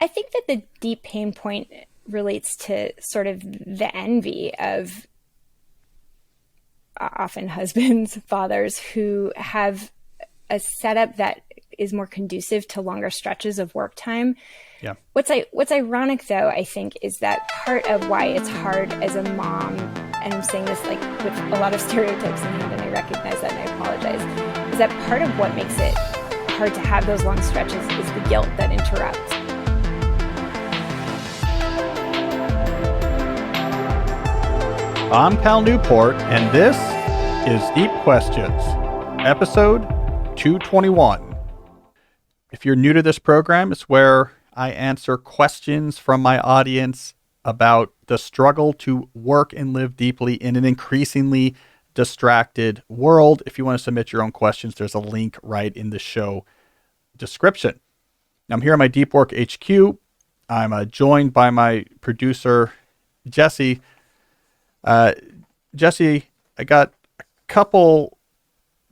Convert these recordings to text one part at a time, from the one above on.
I think that the deep pain point relates to sort of the envy of often husbands, fathers who have a setup that is more conducive to longer stretches of work time. Yeah. What's ironic, though, I think, is that part of why it's hard as a mom, and I'm saying this like with a lot of stereotypes in hand, and I recognize that and I apologize, is that part of what makes it hard to have those long stretches is the guilt that interrupts. I'm Cal Newport, and this is Deep Questions, episode 221. If you're new to this program, it's where I answer questions from my audience about the struggle to work and live deeply in an increasingly distracted world. If you want to submit your own questions, there's a link right in the show description. I'm here at my Deep Work HQ. I'm joined by my producer, Jesse. Jesse, I got a couple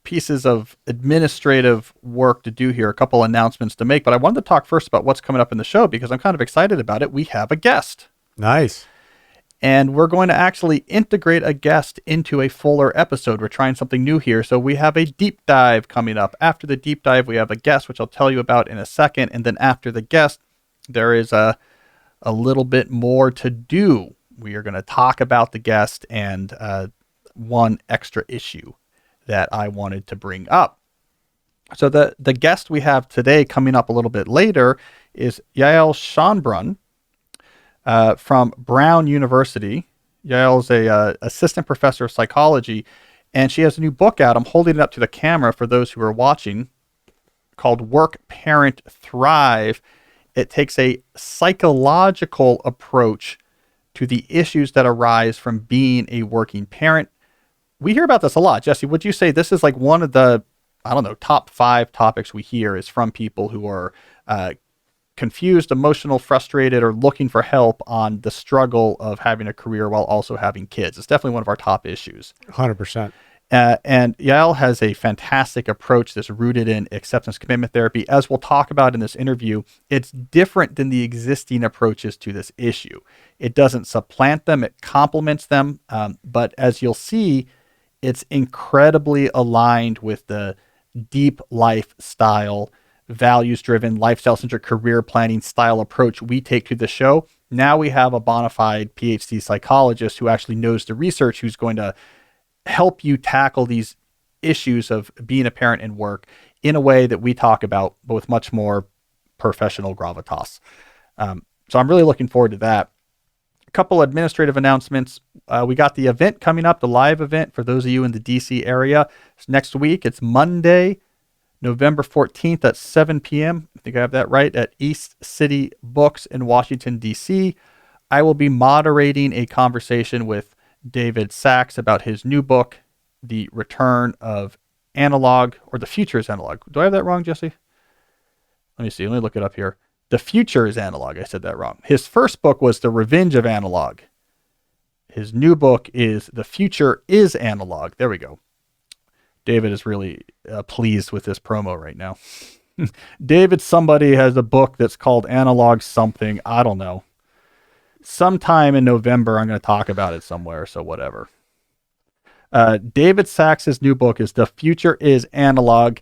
pieces of administrative work to do here, a couple announcements to make, but I wanted to talk first about what's coming up in the show because I'm kind of excited about it. We have a guest. Nice. And we're going to actually integrate a guest into a fuller episode. We're trying something new here. So we have a deep dive coming up. After the deep dive, we have a guest, which I'll tell you about in a second. And then after the guest, there is a little bit more to do. We are going to talk about the guest and one extra issue that I wanted to bring up. So the guest we have today coming up a little bit later is Yael Schonbrun from Brown University. Yael is a assistant professor of psychology, and she has a new book out. I'm holding it up to the camera for those who are watching, called Work, Parent, Thrive. It takes a psychological approach to the issues that arise from being a working parent. We hear about this a lot. Jesse, would you say this is like one of the, top 5 topics we hear is from people who are confused, emotional, frustrated, or looking for help on the struggle of having a career while also having kids? It's definitely one of our top issues. 100%. And Yael has a fantastic approach that's rooted in acceptance commitment therapy. As we'll talk about in this interview, it's different than the existing approaches to this issue. It doesn't supplant them, it complements them. But as you'll see, it's incredibly aligned with the deep lifestyle, values-driven, lifestyle-centric career planning style approach we take to the show. Now we have a bona fide PhD psychologist who actually knows the research, who's going to help you tackle these issues of being a parent and work in a way that we talk about, but with much more professional gravitas. So I'm really looking forward to that. A couple administrative announcements. We got the event coming up, the live event for those of you in the DC area. It's next week. It's Monday, November 14th at 7 p.m. I think I have that right, at East City Books in Washington, DC. I will be moderating a conversation with David Sachs about his new book, The Return of Analog, or The Future is Analog. Do I have that wrong, Jesse? Let me see. Let me look it up here. The Future is Analog. I said that wrong. His first book was The Revenge of Analog. His new book is The Future is Analog. There we go. David is really pleased with this promo right now. David, somebody has a book that's called Analog something. I don't know. Sometime in November, I'm going to talk about it somewhere, so whatever. David Sachs' new book is The Future is Analog.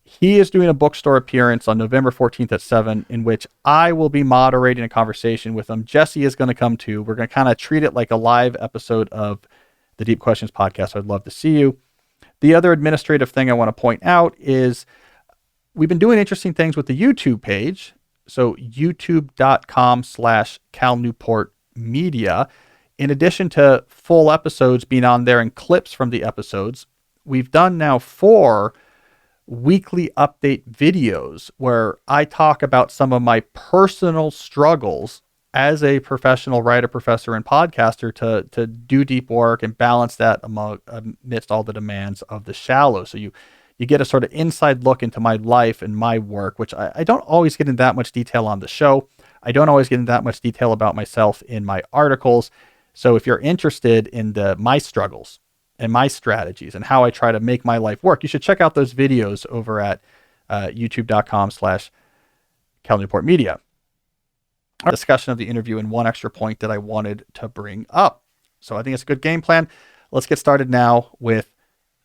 He is doing a bookstore appearance on November 14th at 7, in which I will be moderating a conversation with him. Jesse is going to come too. We're going to kind of treat it like a live episode of the Deep Questions podcast. I'd love to see you. The other administrative thing I want to point out is we've been doing interesting things with the YouTube page. So youtube.com/Cal Newport Media. In addition to full episodes being on there and clips from the episodes, we've done now 4 weekly update videos where I talk about some of my personal struggles as a professional writer, professor, and podcaster to do deep work and balance that amidst all the demands of the shallow. So you get a sort of inside look into my life and my work, which I don't always get in that much detail on the show. I don't always get in that much detail about myself in my articles. So if you're interested in my struggles and my strategies and how I try to make my life work, you should check out those videos over at youtube.com/Cal Newport Media. our discussion of the interview and one extra point that I wanted to bring up. So I think it's a good game plan. Let's get started now with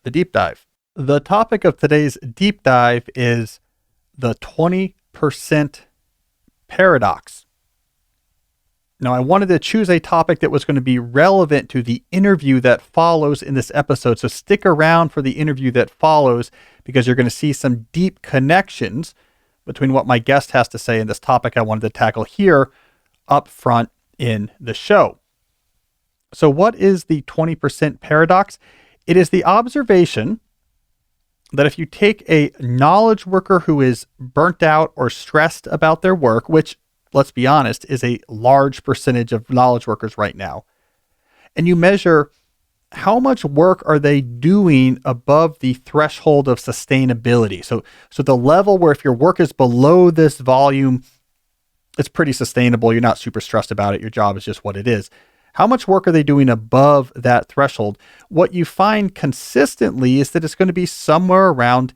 the deep dive. The topic of today's deep dive is the 20% paradox. Now, I wanted to choose a topic that was going to be relevant to the interview that follows in this episode. So stick around for the interview that follows, because you're going to see some deep connections between what my guest has to say and this topic I wanted to tackle here up front in the show. So what is the 20% paradox? It is the observation that if you take a knowledge worker who is burnt out or stressed about their work, which, let's be honest, is a large percentage of knowledge workers right now, and you measure how much work are they doing above the threshold of sustainability. So the level where if your work is below this volume, it's pretty sustainable. You're not super stressed about it. Your job is just what it is. How much work are they doing above that threshold? What you find consistently is that it's going to be somewhere around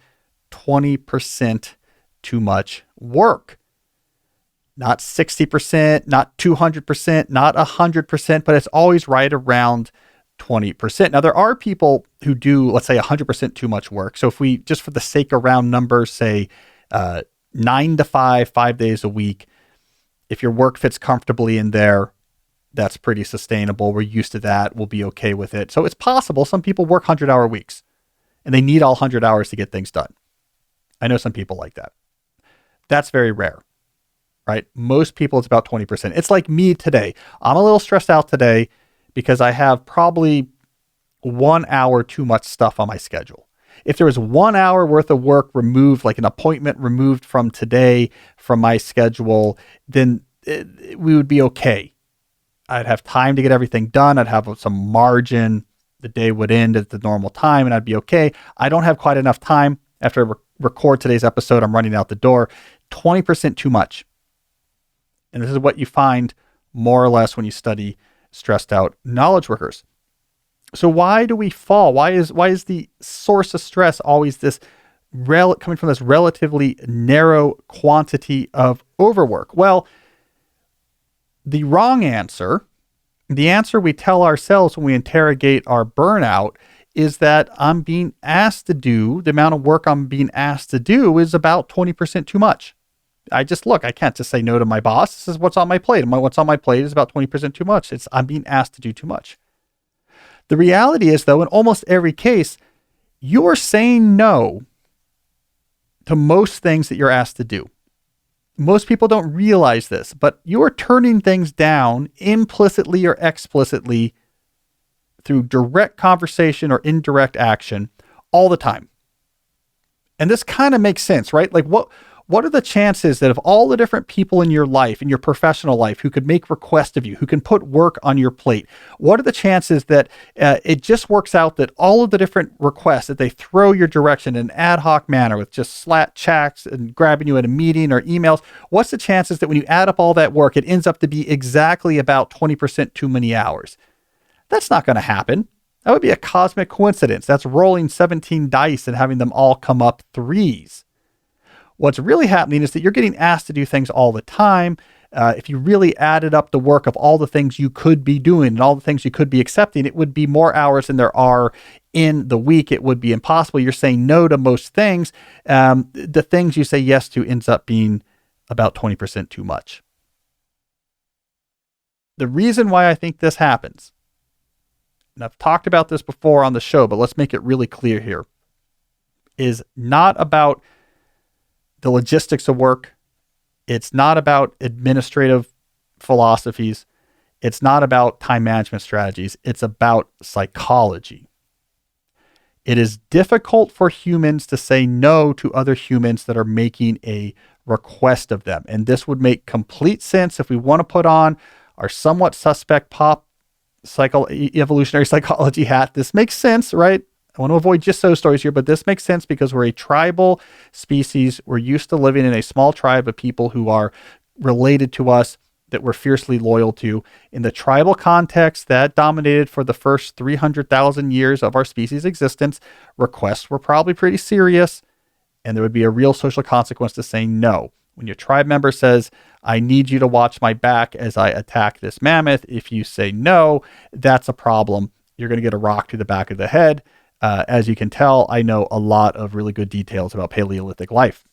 20% too much work. Not 60%, not 200%, not 100%, but it's always right around 20%. Now, there are people who do, let's say, 100% too much work. So if we, just for the sake of round numbers, say 9 to 5, 5 days a week, if your work fits comfortably in there, that's pretty sustainable. We're used to that. We'll be okay with it. So it's possible. Some people work 100-hour weeks and they need all 100 hours to get things done. I know some people like that. That's very rare, right? Most people, it's about 20%. It's like me today. I'm a little stressed out today because I have probably 1 hour too much stuff on my schedule. If there was 1 hour worth of work removed, like an appointment removed from today from my schedule, then we would be okay. I'd have time to get everything done. I'd have some margin. The day would end at the normal time and I'd be okay. I don't have quite enough time. After I record today's episode, I'm running out the door. 20% too much. And this is what you find more or less when you study stressed out knowledge workers. So why do we fall? Why is the source of stress always this coming from this relatively narrow quantity of overwork? Well, the wrong answer, the answer we tell ourselves when we interrogate our burnout, is that I'm being asked to do, the amount of work I'm being asked to do is about 20% too much. I can't just say no to my boss. This is what's on my plate. And what's on my plate is about 20% too much. I'm being asked to do too much. The reality is, though, in almost every case, you're saying no to most things that you're asked to do. Most people don't realize this, but you're turning things down implicitly or explicitly through direct conversation or indirect action all the time. And this kind of makes sense, right? Like what are the chances that of all the different people in your life, in your professional life, who could make requests of you, who can put work on your plate, what are the chances that it just works out that all of the different requests that they throw your direction in an ad hoc manner with just slat chats and grabbing you at a meeting or emails, what's the chances that when you add up all that work, it ends up to be exactly about 20% too many hours? That's not going to happen. That would be a cosmic coincidence. That's rolling 17 dice and having them all come up threes. What's really happening is that you're getting asked to do things all the time. If you really added up the work of all the things you could be doing and all the things you could be accepting, it would be more hours than there are in the week. It would be impossible. You're saying no to most things. The things you say yes to ends up being about 20% too much. The reason why I think this happens, and I've talked about this before on the show, but let's make it really clear here, is not about the logistics of work. It's not about administrative philosophies. It's not about time management strategies. It's about psychology. It is difficult for humans to say no to other humans that are making a request of them. And this would make complete sense if we want to put on our somewhat suspect evolutionary psychology hat. This makes sense, right? I want to avoid just so stories here, but this makes sense because we're a tribal species. We're used to living in a small tribe of people who are related to us, that we're fiercely loyal to. In the tribal context that dominated for the first 300,000 years of our species' existence, requests were probably pretty serious, and there would be a real social consequence to saying no. When your tribe member says, I need you to watch my back as I attack this mammoth, if you say no, that's a problem. You're going to get a rock to the back of the head. As you can tell, I know a lot of really good details about Paleolithic life.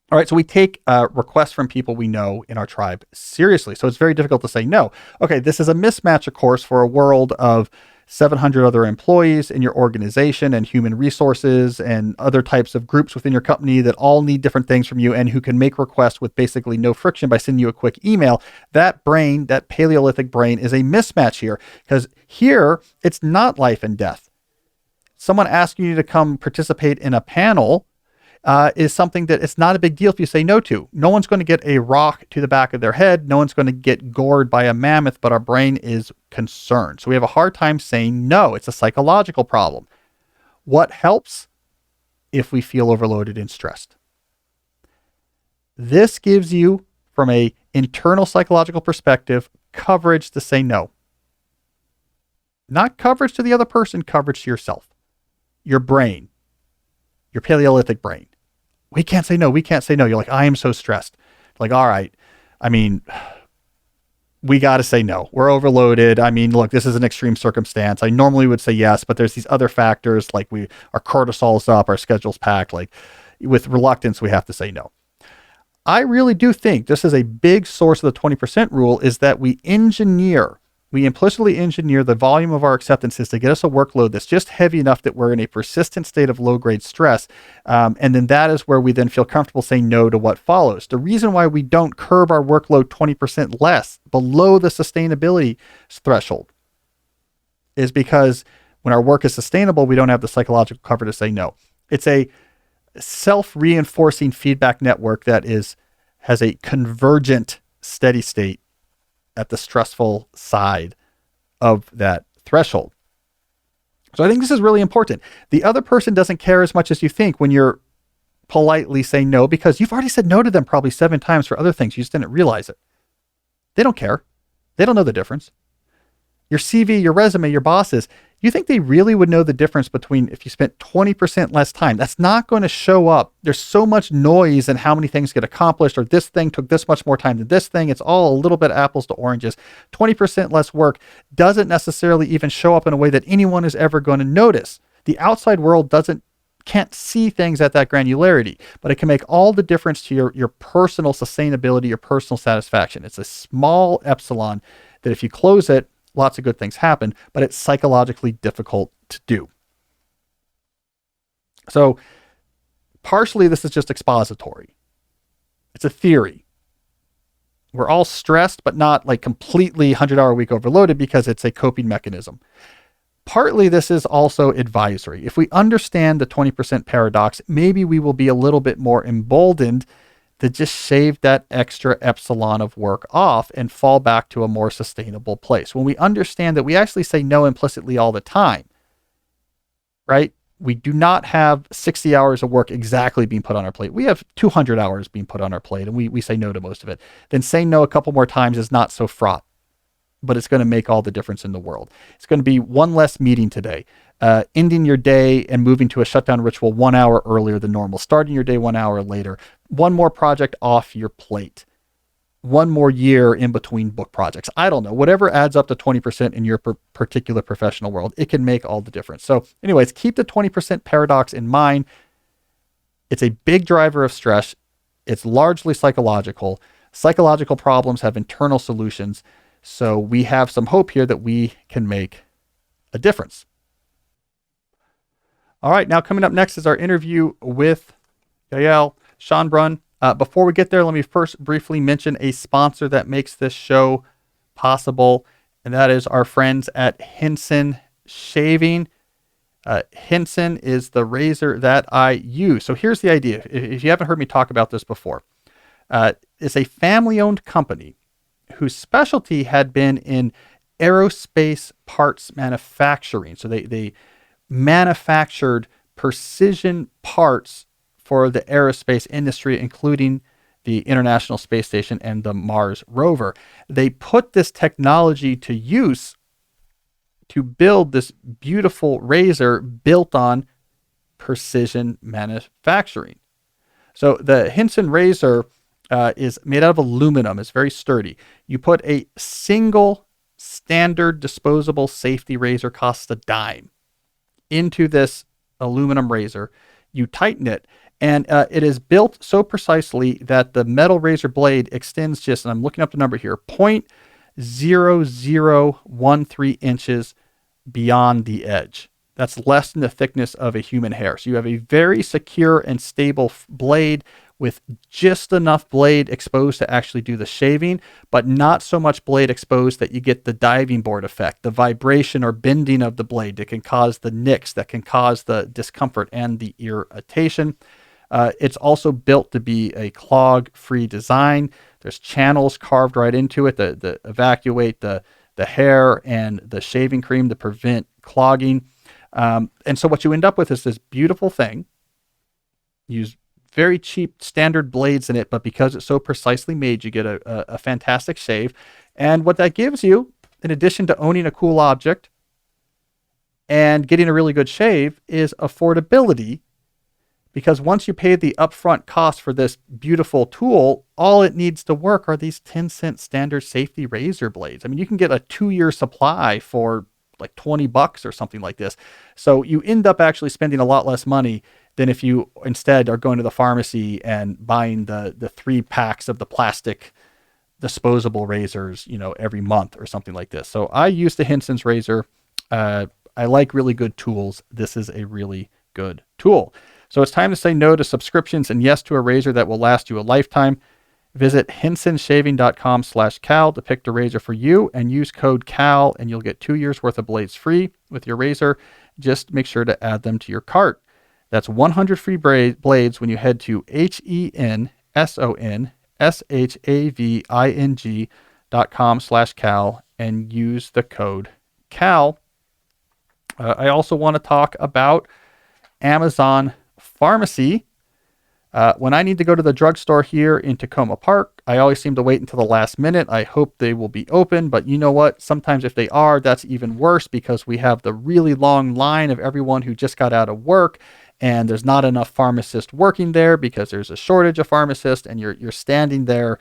All right, so we take requests from people we know in our tribe seriously. So it's very difficult to say no. Okay, this is a mismatch, of course, for a world of 700 other employees in your organization and human resources and other types of groups within your company that all need different things from you and who can make requests with basically no friction by sending you a quick email. That brain, that Paleolithic brain, is a mismatch here, because here it's not life and death. Someone asking you to come participate in a panel is something that it's not a big deal if you say no to. No one's going to get a rock to the back of their head. No one's going to get gored by a mammoth, but our brain is concerned. So we have a hard time saying no. It's a psychological problem. What helps? If we feel overloaded and stressed. This gives you, from an internal psychological perspective, coverage to say no. Not coverage to the other person, coverage to yourself. Your brain. Your Paleolithic brain. We can't say no. We can't say no. You're like, I am so stressed. Like, all right. I mean, we got to say no. We're overloaded. I mean, look, this is an extreme circumstance. I normally would say yes, but there's these other factors, like our cortisol's up, our schedule's packed. Like, with reluctance, we have to say no. I really do think this is a big source of the 20% rule, is that we implicitly engineer the volume of our acceptances to get us a workload that's just heavy enough that we're in a persistent state of low-grade stress. And then that is where we then feel comfortable saying no to what follows. The reason why we don't curb our workload 20% less below the sustainability threshold is because when our work is sustainable, we don't have the psychological cover to say no. It's a self-reinforcing feedback network that has a convergent steady state at the stressful side of that threshold. So I think this is really important. The other person doesn't care as much as you think when you're politely saying no, because you've already said no to them probably 7 times for other things. You just didn't realize it. They don't care. They don't know the difference. Your CV, your resume, your bosses, you think they really would know the difference between if you spent 20% less time? That's not going to show up. There's so much noise in how many things get accomplished, or this thing took this much more time than this thing. It's all a little bit apples to oranges. 20% less work doesn't necessarily even show up in a way that anyone is ever going to notice. The outside world can't see things at that granularity, but it can make all the difference to your personal sustainability, your personal satisfaction. It's a small epsilon that if you close it, lots of good things happen, but it's psychologically difficult to do. So partially this is just expository. It's a theory. We're all stressed, but not like completely 100-hour week overloaded, because it's a coping mechanism. Partly this is also advisory. If we understand the 20% paradox, maybe we will be a little bit more emboldened to just shave that extra epsilon of work off and fall back to a more sustainable place. When we understand that we actually say no implicitly all the time, right? We do not have 60 hours of work exactly being put on our plate. We have 200 hours being put on our plate, and we say no to most of it. Then saying no a couple more times is not so fraught, but it's going to make all the difference in the world. It's going to be one less meeting today. Ending your day and moving to a shutdown ritual 1 hour earlier than normal, starting your day 1 hour later, one more project off your plate, one more year in between book projects. I don't know, whatever adds up to 20% in your particular professional world, it can make all the difference. So anyways, keep the 20% paradox in mind. It's a big driver of stress. It's largely psychological. Psychological problems have internal solutions. So we have some hope here that we can make a difference. All right, now coming up next is our interview with Yael Schonbrun. Before we get there, let me first briefly mention a sponsor that makes this show possible, and that is our friends at Henson Shaving. Henson is the razor that I use. So here's the idea. If you haven't heard me talk about this before, it's a family-owned company whose specialty had been in aerospace parts manufacturing. So they manufactured precision parts for the aerospace industry, including the International Space Station and the Mars rover. They put this technology to use to build this beautiful razor built on precision manufacturing. So the Henson razor is made out of aluminum. It's very sturdy. You put a single standard disposable safety razor, costs a dime, into this aluminum razor. You tighten it, and it is built so precisely that the metal razor blade extends just, and I'm looking up the number here, 0.0013 inches beyond the edge. That's less than the thickness of a human hair. So you have a very secure and stable blade with just enough blade exposed to actually do the shaving, but not so much blade exposed that you get the diving board effect, the vibration or bending of the blade that can cause the nicks, that can cause the discomfort and the irritation. It's also built to be a clog-free design. There's channels carved right into it that evacuate the hair and the shaving cream to prevent clogging. And so what you end up with is this beautiful thing. Use very cheap standard blades in it, but because it's so precisely made, you get a fantastic shave. And what that gives you, in addition to owning a cool object and getting a really good shave, is affordability. Because once you pay the upfront cost for this beautiful tool, all it needs to work are these 10-cent standard safety razor blades. I mean, you can get a 2-year supply for like $20 or something like this. So you end up actually spending a lot less money than if you instead are going to the pharmacy and buying the 3 packs of the plastic disposable razors, every month or something like this. So I use the Henson's razor. I like really good tools. This is a really good tool. So it's time to say no to subscriptions and yes to a razor that will last you a lifetime. Visit hensonshaving.com/Cal to pick the razor for you and use code CAL and you'll get 2 years worth of blades free with your razor. Just make sure to add them to your cart. That's 100 free blades when you head to hensonshaving.com/Cal and use the code CAL. I also want to talk about Amazon Pharmacy. When I need to go to the drugstore here in Tacoma Park, I always seem to wait until the last minute. I hope they will be open, but you know what? Sometimes if they are, that's even worse because we have the really long line of everyone who just got out of work and there's not enough pharmacists working there because there's a shortage of pharmacists and you're standing there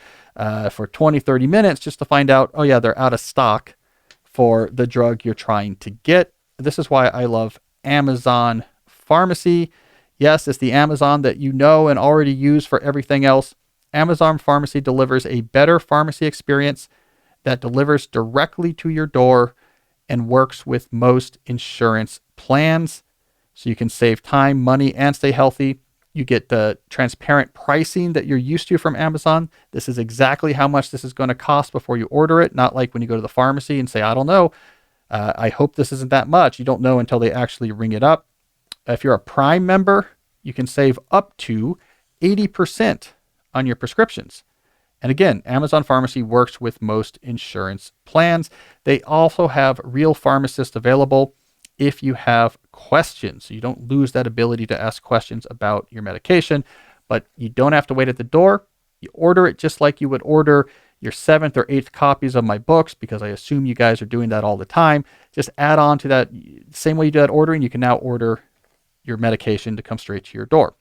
for 20, 30 minutes just to find out, oh yeah, they're out of stock for the drug you're trying to get. This is why I love Amazon Pharmacy. Yes, it's the Amazon that you know and already use for everything else. Amazon Pharmacy delivers a better pharmacy experience that delivers directly to your door and works with most insurance plans. So you can save time, money, and stay healthy. You get the transparent pricing that you're used to from Amazon. This is exactly how much this is going to cost before you order it. Not like when you go to the pharmacy and say, I don't know. I hope this isn't that much. You don't know until they actually ring it up. If you're a Prime member, you can save up to 80% on your prescriptions. And again, Amazon Pharmacy works with most insurance plans. They also have real pharmacists available if you have questions. So you don't lose that ability to ask questions about your medication, but you don't have to wait at the door. You order it just like you would order your 7th or 8th copies of my books, because I assume you guys are doing that all the time. Just add on to that. Same way you do that ordering, you can now order your medication to come straight to your door.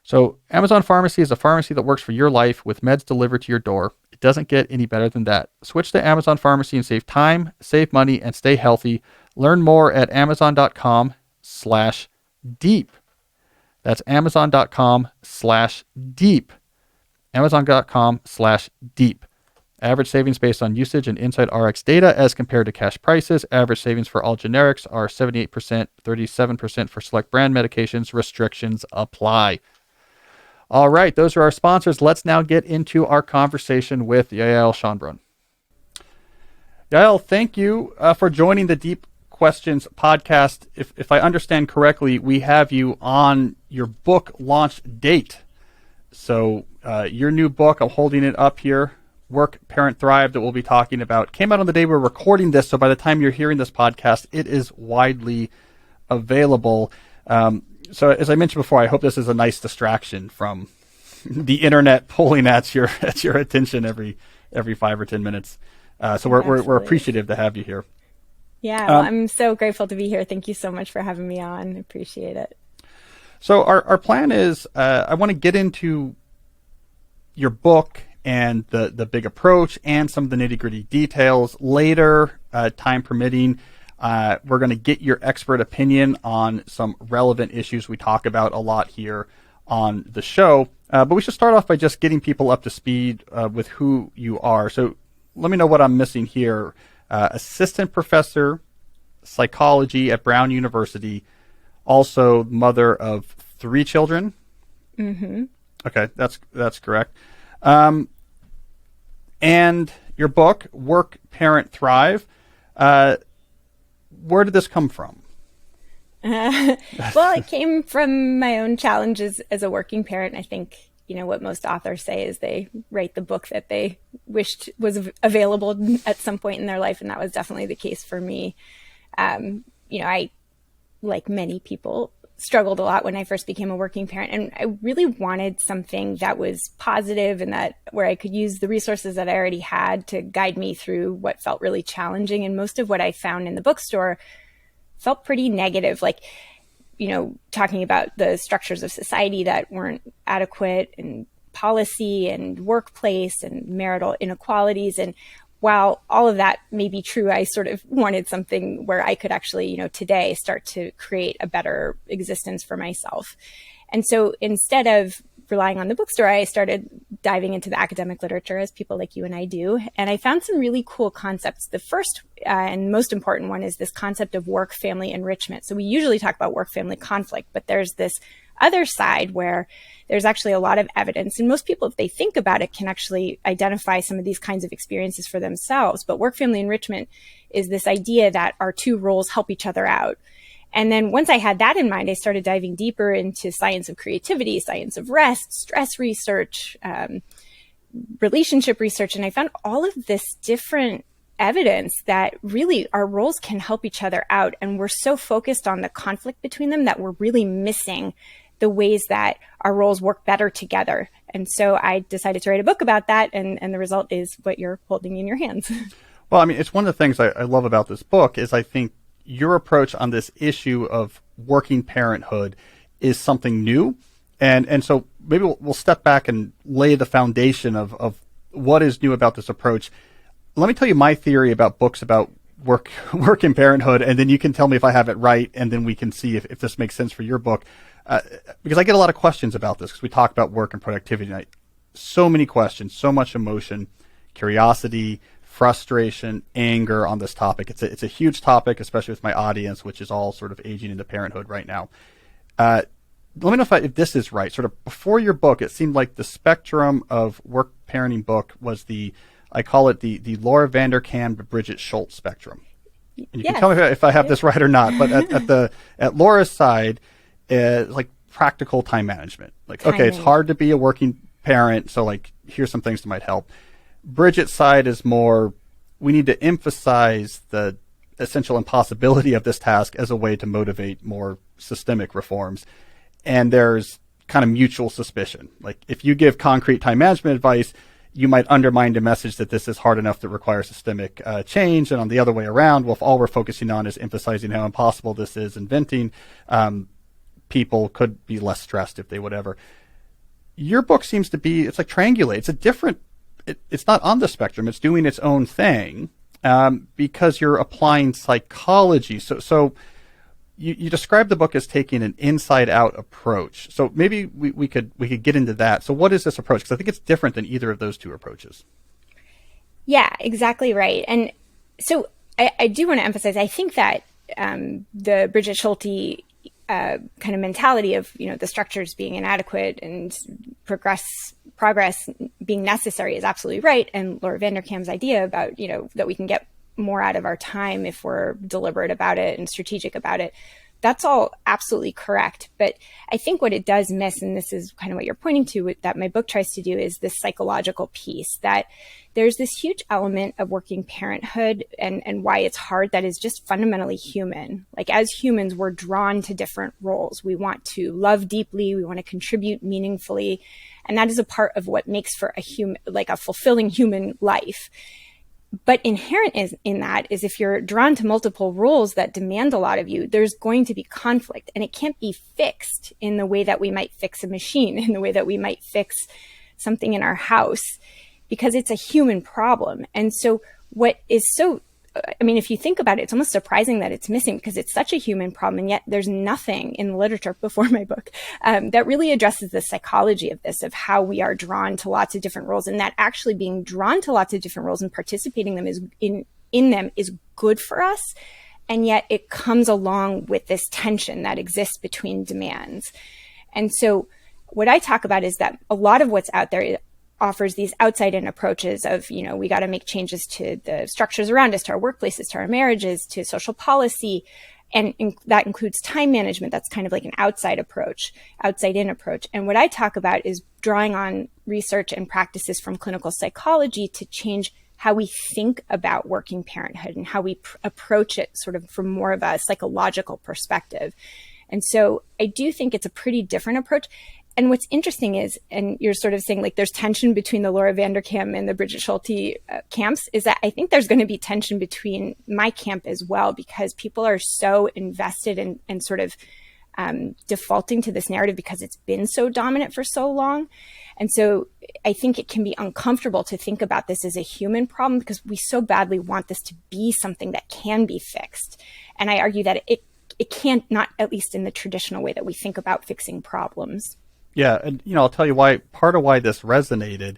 So Amazon Pharmacy is a pharmacy that works for your life with meds delivered to your door. It doesn't get any better than that. Switch to Amazon Pharmacy and save time, save money, and stay healthy. Learn more at amazon.com/deep. That's amazon.com/deep. Amazon.com/deep. Average savings based on usage and Inside RX data as compared to cash prices. Average savings for all generics are 78%, 37% for select brand medications. Restrictions apply. All right, those are our sponsors. Let's now get into our conversation with Yael Schonbrun. Yael, thank you for joining the Deep Questions podcast. If I understand correctly, we have you on your book launch date. So your new book, I'm holding it up here, Work, Parent, Thrive, that we'll be talking about, came out on the day we're recording this. So by the time you're hearing this podcast, it is widely available. So as I mentioned before, I hope this is a nice distraction from the internet pulling at your attention every 5 or 10 minutes. So we're appreciative to have you here. Yeah, well, I'm so grateful to be here. Thank you so much for having me on. Appreciate it. So our plan is I want to get into your book and the big approach and some of the nitty-gritty details. Later, time permitting, we're going to get your expert opinion on some relevant issues we talk about a lot here on the show. But we should start off by just getting people up to speed with who you are. So let me know what I'm missing here. Assistant professor, psychology at Brown University, also mother of 3 children. Mm-hmm. Okay, that's correct. And your book, Work, Parent, Thrive. Where did this come from? Well, it came from my own challenges as a working parent. I think, what most authors say is they write the book that they wished was available at some point in their life. And that was definitely the case for me. I, like many people, struggled a lot when I first became a working parent. And I really wanted something that was positive and that where I could use the resources that I already had to guide me through what felt really challenging. And most of what I found in the bookstore felt pretty negative, like, talking about the structures of society that weren't adequate, and policy and workplace and marital inequalities. And while all of that may be true, I sort of wanted something where I could actually, today start to create a better existence for myself. And so instead of relying on the bookstore, I started diving into the academic literature, as people like you and I do. And I found some really cool concepts. The first and most important one is this concept of work-family enrichment. So we usually talk about work-family conflict, but there's this other side where there's actually a lot of evidence. And most people, if they think about it, can actually identify some of these kinds of experiences for themselves. But work-family enrichment is this idea that our 2 roles help each other out. And then once I had that in mind, I started diving deeper into science of creativity, science of rest, stress research, relationship research. And I found all of this different evidence that really our roles can help each other out. And we're so focused on the conflict between them that we're really missing the ways that our roles work better together. And so I decided to write a book about that. And the result is what you're holding in your hands. Well, I mean, it's one of the things I love about this book is I think your approach on this issue of working parenthood is something new. And so maybe we'll step back and lay the foundation of what is new about this approach. Let me tell you my theory about books about work and parenthood, and then you can tell me if I have it right, and then we can see if this makes sense for your book. Because I get a lot of questions about this because we talk about work and productivity tonight. So many questions, so much emotion, curiosity, frustration, anger on this topic. It's a huge topic, especially with my audience, which is all sort of aging into parenthood right now. Let me know if this is right. Sort of before your book, it seemed like the spectrum of work parenting book was I call it the Laura Vanderkam to Bridget Schultz spectrum. And you can tell me if I have this right or not, but at Laura's side, like practical time management. Like, okay, it's hard to be a working parent, so like here's some things that might help. Bridget's side is more, we need to emphasize the essential impossibility of this task as a way to motivate more systemic reforms. And there's kind of mutual suspicion. Like if you give concrete time management advice, you might undermine the message that this is hard enough to require systemic change. And on the other way around, well, if all we're focusing on is emphasizing how impossible this is and venting, people could be less stressed if they would ever. Your book seems to be, it's like triangulate. It's a different, it's not on the spectrum. It's doing its own thing because you're applying psychology. So you describe the book as taking an inside-out approach. So maybe we could get into that. So what is this approach? Because I think it's different than either of those 2 approaches. Yeah, exactly right. And so I do want to emphasize, I think that the Bridget Schulte kind of mentality of, the structures being inadequate and progress being necessary is absolutely right. And Laura Vanderkam's idea about, that we can get more out of our time if we're deliberate about it and strategic about it, that's all absolutely correct. But I think what it does miss, and this is kind of what you're pointing to, that my book tries to do, is this psychological piece, that there's this huge element of working parenthood and why it's hard that is just fundamentally human. Like as humans, we're drawn to different roles. We want to love deeply. We want to contribute meaningfully. And that is a part of what makes for a fulfilling human life. But inherent in that is if you're drawn to multiple roles that demand a lot of you, there's going to be conflict, and it can't be fixed in the way that we might fix a machine, in the way that we might fix something in our house, because it's a human problem. And so what is so, I mean, if you think about it, it's almost surprising that it's missing because it's such a human problem. And yet there's nothing in the literature before my book that really addresses the psychology of this, of how we are drawn to lots of different roles, and that actually being drawn to lots of different roles and participating them is in them is good for us. And yet it comes along with this tension that exists between demands. And so what I talk about is that a lot of what's out there offers these outside-in approaches of, we got to make changes to the structures around us, to our workplaces, to our marriages, to social policy. And that includes time management. That's kind of like an outside in approach. And what I talk about is drawing on research and practices from clinical psychology to change how we think about working parenthood and how we approach it sort of from more of a psychological perspective. And so I do think it's a pretty different approach. And what's interesting is, and you're sort of saying like there's tension between the Laura Vanderkam and the Bridget Schulte camps, is that I think there's going to be tension between my camp as well, because people are so invested in sort of defaulting to this narrative because it's been so dominant for so long. And so I think it can be uncomfortable to think about this as a human problem because we so badly want this to be something that can be fixed. And I argue that it can't, not at least in the traditional way that we think about fixing problems. Yeah, and I'll tell you why. Part of why this resonated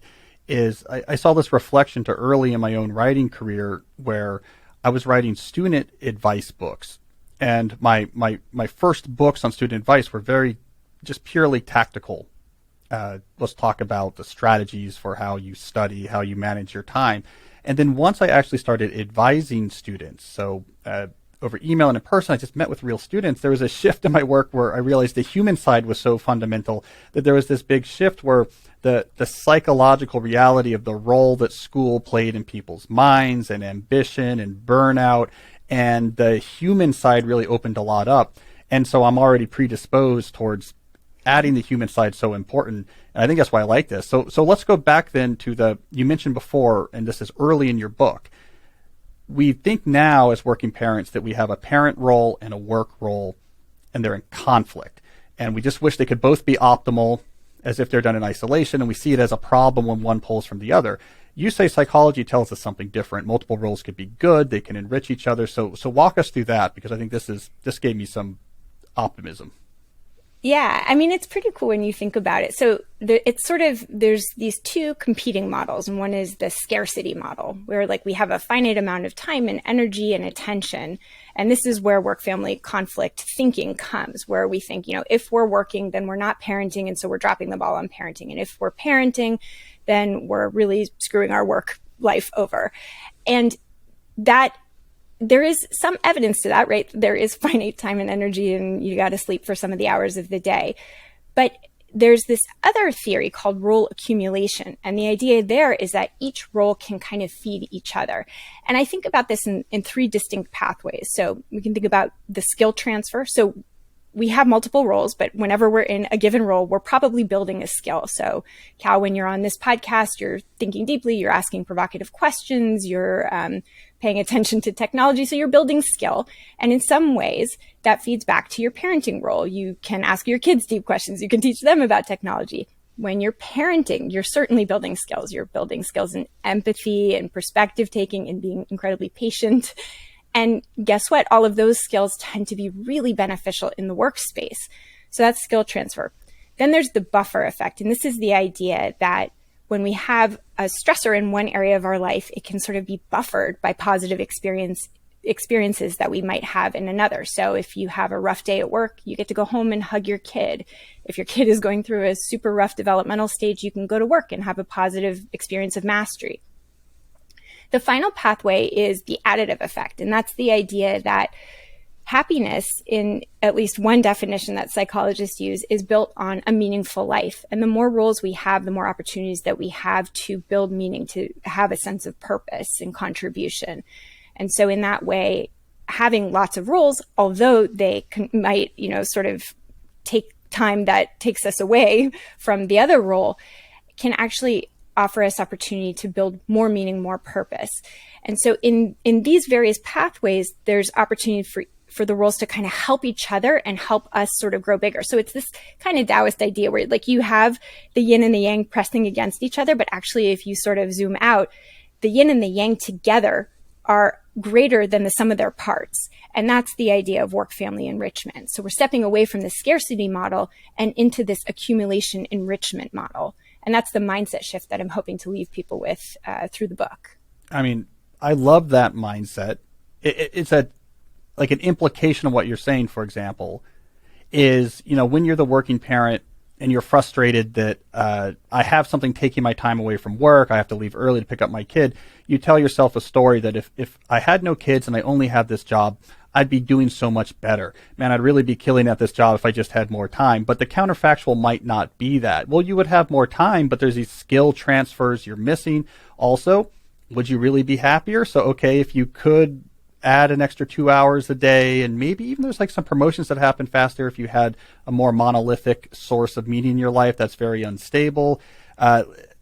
is I saw this reflection to early in my own writing career where I was writing student advice books, and my first books on student advice were very just purely tactical. Let's talk about the strategies for how you study, how you manage your time, and then once I actually started advising students, so over email and in person, I just met with real students. There was a shift in my work where I realized the human side was so fundamental that there was this big shift where the psychological reality of the role that school played in people's minds and ambition and burnout and the human side really opened a lot up. And so I'm already predisposed towards adding the human side so important. And I think that's why I like this. So let's go back then to you mentioned before, and this is early in your book, we think now as working parents that we have a parent role and a work role, and they're in conflict. And we just wish they could both be optimal, as if they're done in isolation, and we see it as a problem when one pulls from the other. You say psychology tells us something different. Multiple roles could be good. They can enrich each other. So walk us through that, because I think this gave me some optimism. Yeah, I mean, it's pretty cool when you think about it. So it's sort of, there's these two competing models, and one is the scarcity model, where like we have a finite amount of time and energy and attention. And this is where work-family conflict thinking comes, where we think, if we're working, then we're not parenting, and so we're dropping the ball on parenting. And if we're parenting, then we're really screwing our work life over. And that there is some evidence to that, right? There is finite time and energy, and you got to sleep for some of the hours of the day. But there's this other theory called role accumulation. And the idea there is that each role can kind of feed each other. And I think about this in three distinct pathways. So we can think about the skill transfer. So we have multiple roles, but whenever we're in a given role, we're probably building a skill. So Cal, when you're on this podcast, you're thinking deeply, you're asking provocative questions, you're paying attention to technology. So you're building skill. And in some ways that feeds back to your parenting role. You can ask your kids deep questions. You can teach them about technology. When you're parenting, you're certainly building skills. You're building skills in empathy and perspective taking and being incredibly patient. And guess what? All of those skills tend to be really beneficial in the workspace. So that's skill transfer. Then there's the buffer effect. And this is the idea that when we have a stressor in one area of our life, it can sort of be buffered by positive experiences that we might have in another. So if you have a rough day at work, you get to go home and hug your kid. If your kid is going through a super rough developmental stage, you can go to work and have a positive experience of mastery. The final pathway is the additive effect. And that's the idea that happiness, in at least one definition that psychologists use, is built on a meaningful life. And the more roles we have, the more opportunities that we have to build meaning, to have a sense of purpose and contribution. And so in that way, having lots of roles, although they might, sort of take time that takes us away from the other role, can actually offer us opportunity to build more meaning, more purpose. And so in these various pathways, there's opportunity for the roles to kind of help each other and help us sort of grow bigger. So it's this kind of Taoist idea where like you have the yin and the yang pressing against each other, but actually if you sort of zoom out, the yin and the yang together are greater than the sum of their parts. And that's the idea of work-family enrichment. So we're stepping away from the scarcity model and into this accumulation enrichment model. And that's the mindset shift that I'm hoping to leave people with through the book. I mean, I love that mindset. It's like an implication of what you're saying, for example, is, when you're the working parent and you're frustrated that I have something taking my time away from work, I have to leave early to pick up my kid, you tell yourself a story that if I had no kids and I only had this job, I'd be doing so much better. Man, I'd really be killing at this job if I just had more time. But the counterfactual might not be that. Well, you would have more time, but there's these skill transfers you're missing. Also, would you really be happier? So, okay, if you could add an extra 2 hours a day, and maybe even there's like some promotions that happen faster if you had a more monolithic source of meaning in your life that's very unstable.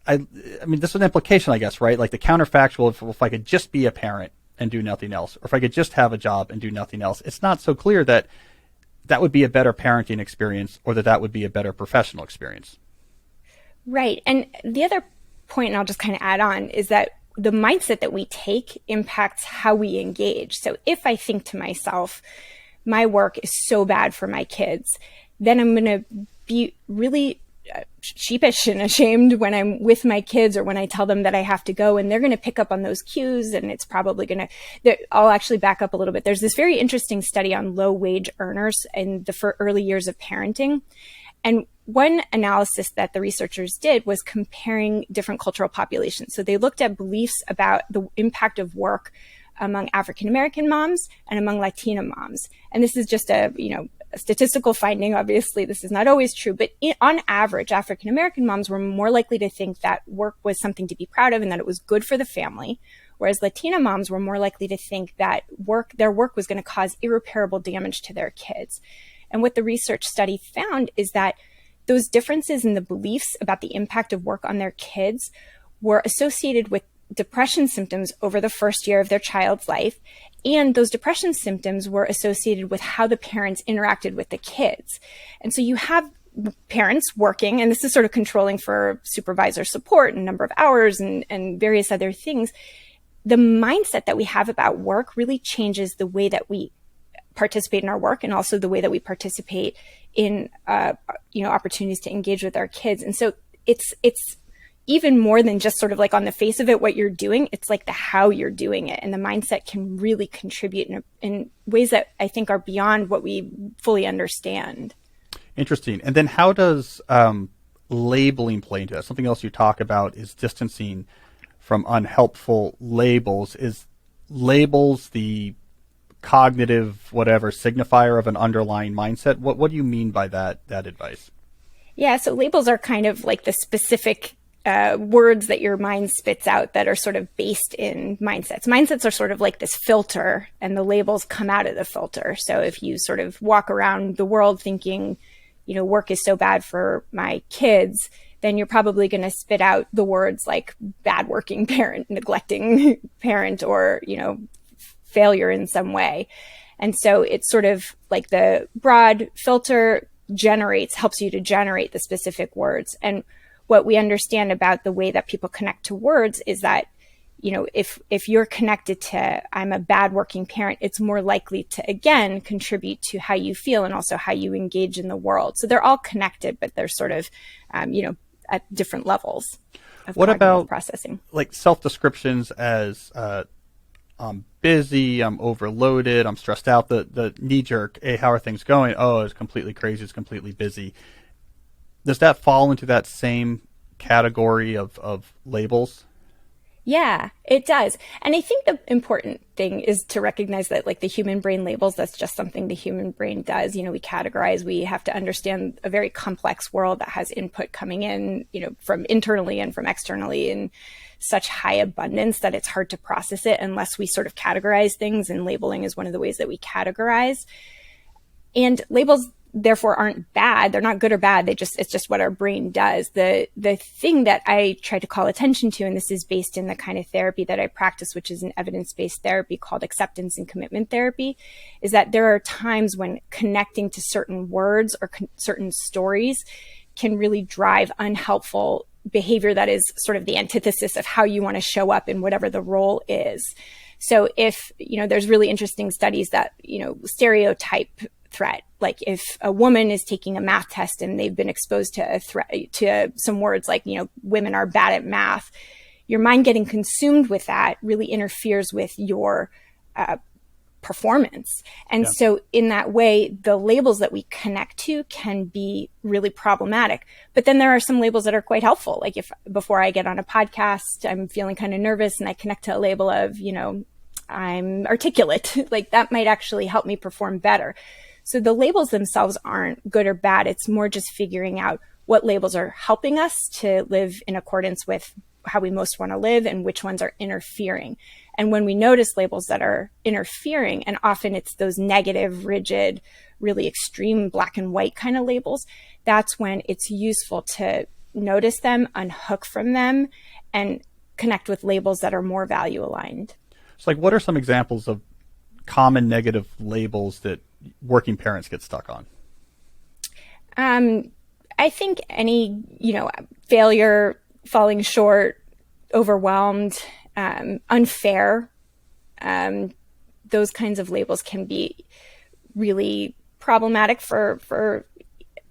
I mean, this is an implication, I guess, right? Like the counterfactual, if I could just be a parent and do nothing else, or if I could just have a job and do nothing else, it's not so clear that that would be a better parenting experience or that would be a better professional experience. Right. And the other point, and I'll just kind of add on, is that the mindset that we take impacts how we engage. So if I think to myself, my work is so bad for my kids, then I'm going to be really sheepish and ashamed when I'm with my kids or when I tell them that I have to go, and they're going to pick up on those cues, and it's probably going to, I'll actually back up a little bit. There's this very interesting study on low wage earners in the early years of parenting. And one analysis that the researchers did was comparing different cultural populations. So they looked at beliefs about the impact of work among African-American moms and among Latina moms. And this is just a statistical finding. Obviously, this is not always true, but on average, African-American moms were more likely to think that work was something to be proud of and that it was good for the family, whereas Latina moms were more likely to think that their work was going to cause irreparable damage to their kids. And what the research study found is that those differences in the beliefs about the impact of work on their kids were associated with depression symptoms over the first year of their child's life. And those depression symptoms were associated with how the parents interacted with the kids. And so you have parents working, and this is sort of controlling for supervisor support and number of hours and various other things. The mindset that we have about work really changes the way that we participate in our work and also the way that we participate in opportunities to engage with our kids. And so it's even more than just sort of like on the face of it, what you're doing, it's like the how you're doing it. And the mindset can really contribute in ways that I think are beyond what we fully understand. Interesting. And then how does labeling play into that? Something else you talk about is distancing from unhelpful labels. Is labels the cognitive whatever signifier of an underlying mindset? What do you mean by that advice? Yeah, so labels are kind of like the specific words that your mind spits out that are sort of based in mindsets. Mindsets are sort of like this filter, and the labels come out of the filter. So if you sort of walk around the world thinking, work is so bad for my kids, then you're probably going to spit out the words like bad working parent, neglecting parent, or, failure in some way. And so it's sort of like the broad filter helps you to generate the specific words. And what we understand about the way that people connect to words is that, if you're connected to I'm a bad working parent, it's more likely to, again, contribute to how you feel and also how you engage in the world. So they're all connected, but they're sort of, at different levels of what about processing. Like self-descriptions as I'm busy, I'm overloaded, I'm stressed out, the knee-jerk, hey, how are things going? Oh, it's completely crazy, it's completely busy. Does that fall into that same category of labels? Yeah, it does. And I think the important thing is to recognize that like the human brain labels, that's just something the human brain does. We categorize, we have to understand a very complex world that has input coming in, from internally and from externally in such high abundance that it's hard to process it unless we sort of categorize things. And labeling is one of the ways that we categorize. And labels therefore aren't bad. They're not good or bad. It's just what our brain does. The thing that I try to call attention to, and this is based in the kind of therapy that I practice, which is an evidence-based therapy called acceptance and commitment therapy, is that there are times when connecting to certain words or certain stories can really drive unhelpful behavior that is sort of the antithesis of how you want to show up in whatever the role is. So if, there's really interesting studies that, stereotype threat, like if a woman is taking a math test and they've been exposed to a threat, to some words like, women are bad at math, your mind getting consumed with that really interferes with your performance. And so in that way, the labels that we connect to can be really problematic. But then there are some labels that are quite helpful. Like if before I get on a podcast, I'm feeling kind of nervous and I connect to a label of, I'm articulate, like that might actually help me perform better. So the labels themselves aren't good or bad. It's more just figuring out what labels are helping us to live in accordance with how we most want to live and which ones are interfering. And when we notice labels that are interfering, and often it's those negative, rigid, really extreme black and white kind of labels, that's when it's useful to notice them, unhook from them, and connect with labels that are more value aligned. So like, what are some examples of common negative labels that working parents get stuck on? I think any, failure, falling short, overwhelmed, unfair, those kinds of labels can be really problematic for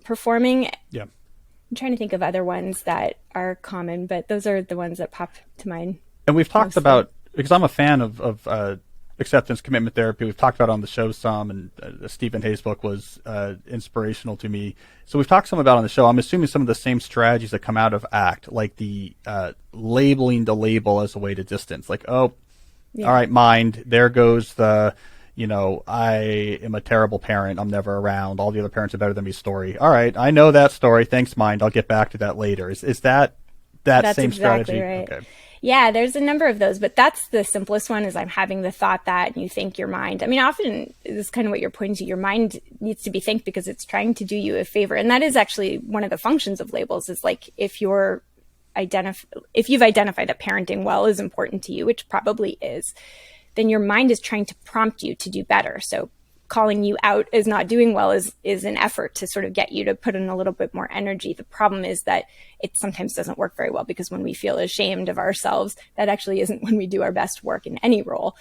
performing. Yeah. I'm trying to think of other ones that are common, but those are the ones that pop to mind. And we've talked about, because I'm a fan of acceptance commitment therapy. We've talked about it on the show some, and Stephen Hayes' book was inspirational to me. So we've talked some about it on the show. I'm assuming some of the same strategies that come out of ACT, like the labeling the label as a way to distance. Like, all right, mind, there goes the, I am a terrible parent. I'm never around. All the other parents are better than me story. All right, I know that story. Thanks, mind. I'll get back to that later. Is that That's same exactly strategy? Right. Okay. Yeah, there's a number of those, but that's the simplest one, is I'm having the thought that, and you think your mind. I mean, often this is kind of what you're pointing to. Your mind needs to be thanked because it's trying to do you a favor. And that is actually one of the functions of labels, is like if you've identified that parenting well is important to you, which probably is, then your mind is trying to prompt you to do better. So calling you out as not doing well is an effort to sort of get you to put in a little bit more energy. The problem is that it sometimes doesn't work very well, because when we feel ashamed of ourselves, that actually isn't when we do our best work in any role.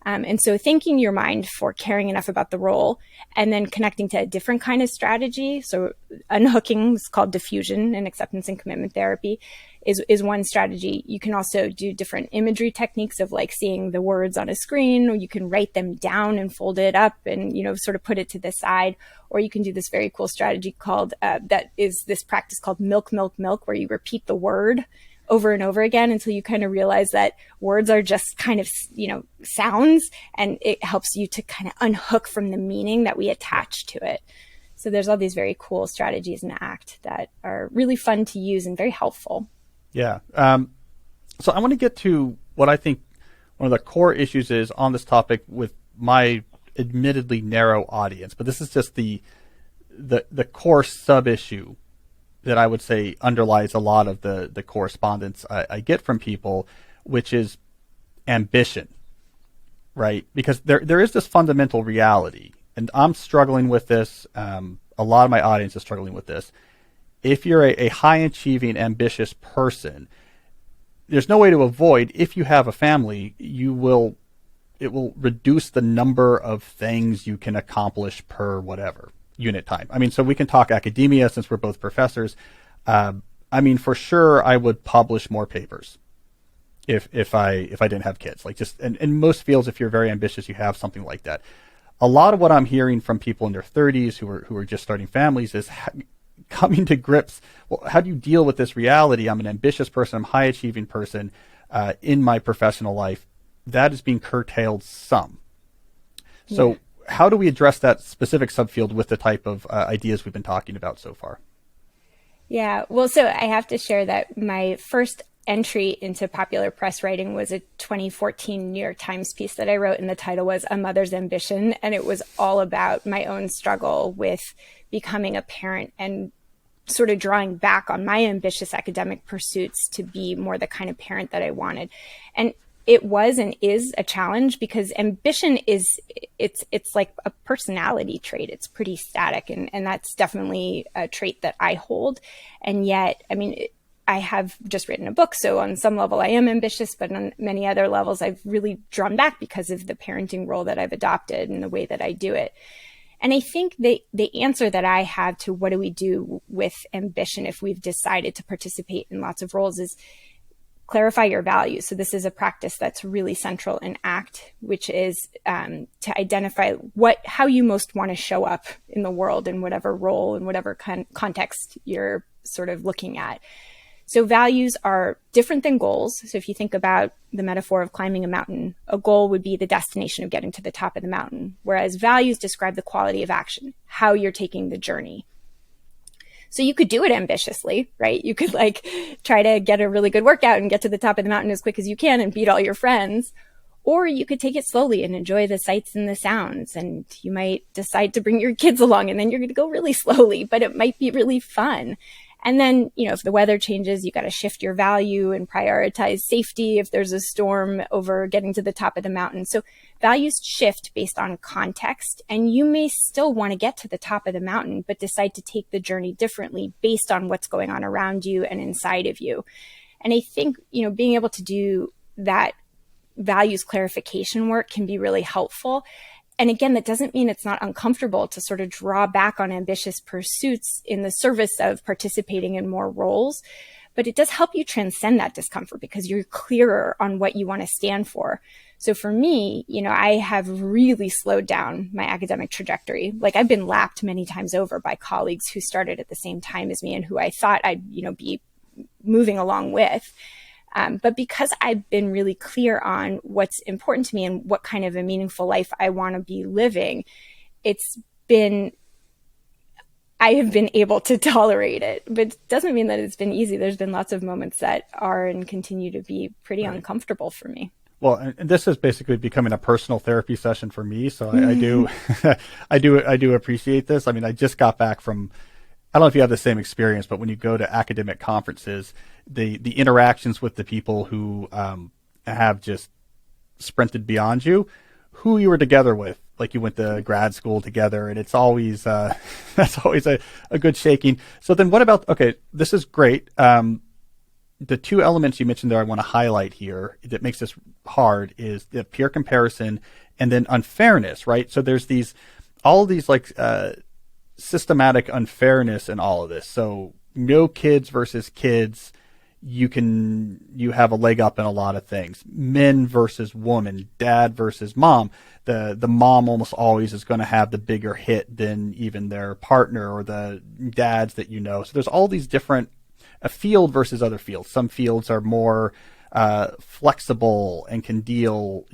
And so thanking your mind for caring enough about the role, and then connecting to a different kind of strategy. So unhooking is called diffusion in acceptance and commitment therapy, is one strategy. You can also do different imagery techniques of like seeing the words on a screen, or you can write them down and fold it up and, sort of put it to the side. Or you can do this very cool strategy called, that is this practice called milk, milk, milk, where you repeat the word over and over again until you kind of realize that words are just kind of, sounds, and it helps you to kind of unhook from the meaning that we attach to it. So there's all these very cool strategies in ACT that are really fun to use and very helpful. Yeah. So I want to get to what I think one of the core issues is on this topic with my admittedly narrow audience, but this is just the core sub-issue that I would say underlies a lot of the correspondence I get from people, which is ambition, right? Because there is this fundamental reality, and I'm struggling with this. A lot of my audience is struggling with this. If you're a high-achieving, ambitious person, there's no way to avoid, if you have a family, it will reduce the number of things you can accomplish per whatever unit time. I mean, so we can talk academia since we're both professors. I mean, for sure, I would publish more papers if I didn't have kids. Like, just in most fields, if you're very ambitious, you have something like that. A lot of what I'm hearing from people in their 30s who are just starting families is coming to grips. Well, how do you deal with this reality? I'm an ambitious person. I'm a high achieving person in my professional life. That is being curtailed some. So how do we address that specific subfield with the type of ideas we've been talking about so far? Yeah, well, so I have to share that my first entry into popular press writing was a 2014 New York Times piece that I wrote, and the title was A Mother's Ambition. And it was all about my own struggle with becoming a parent and sort of drawing back on my ambitious academic pursuits to be more the kind of parent that I wanted. And it was and is a challenge because ambition is, it's like a personality trait. It's pretty static. And that's definitely a trait that I hold. And yet, I mean, I have just written a book. So on some level, I am ambitious, but on many other levels, I've really drawn back because of the parenting role that I've adopted and the way that I do it. And I think the answer that I have to what do we do with ambition if we've decided to participate in lots of roles is clarify your values. So this is a practice that's really central in ACT, which is to identify how you most want to show up in the world in whatever role and whatever context you're sort of looking at. So values are different than goals. So if you think about the metaphor of climbing a mountain, a goal would be the destination of getting to the top of the mountain, whereas values describe the quality of action, how you're taking the journey. So you could do it ambitiously, right? You could try to get a really good workout and get to the top of the mountain as quick as you can and beat all your friends. Or you could take it slowly and enjoy the sights and the sounds. And you might decide to bring your kids along and then you're going to go really slowly, but it might be really fun. And then, if the weather changes, you got to shift your value and prioritize safety if there's a storm over getting to the top of the mountain. So values shift based on context, and you may still want to get to the top of the mountain, but decide to take the journey differently based on what's going on around you and inside of you. And I think, being able to do that values clarification work can be really helpful. And again, that doesn't mean it's not uncomfortable to sort of draw back on ambitious pursuits in the service of participating in more roles, but it does help you transcend that discomfort because you're clearer on what you want to stand for. So for me, I have really slowed down my academic trajectory. I've been lapped many times over by colleagues who started at the same time as me and who I thought I'd, be moving along with. But because I've been really clear on what's important to me and what kind of a meaningful life I want to be living, I have been able to tolerate it, but it doesn't mean that it's been easy. There's been lots of moments that are and continue to be pretty uncomfortable for me. Well, and this is basically becoming a personal therapy session for me. So I do, I do appreciate this. I mean, I just got back from, I don't know if you have the same experience, but when you go to academic conferences, the interactions with the people who have just sprinted beyond you, who you were together with, like you went to grad school together, and it's always that's always a good shaking. So then what about, okay, this is great. The two elements you mentioned there I want to highlight here that makes this hard is the peer comparison and then unfairness, right? So there's all of these systematic unfairness in all of this. So no kids versus kids, you have a leg up in a lot of things. Men versus woman, dad versus mom. The mom almost always is going to have the bigger hit than even their partner or the dads that So there's all these different, a field versus other fields. Some fields are more flexible and can deal,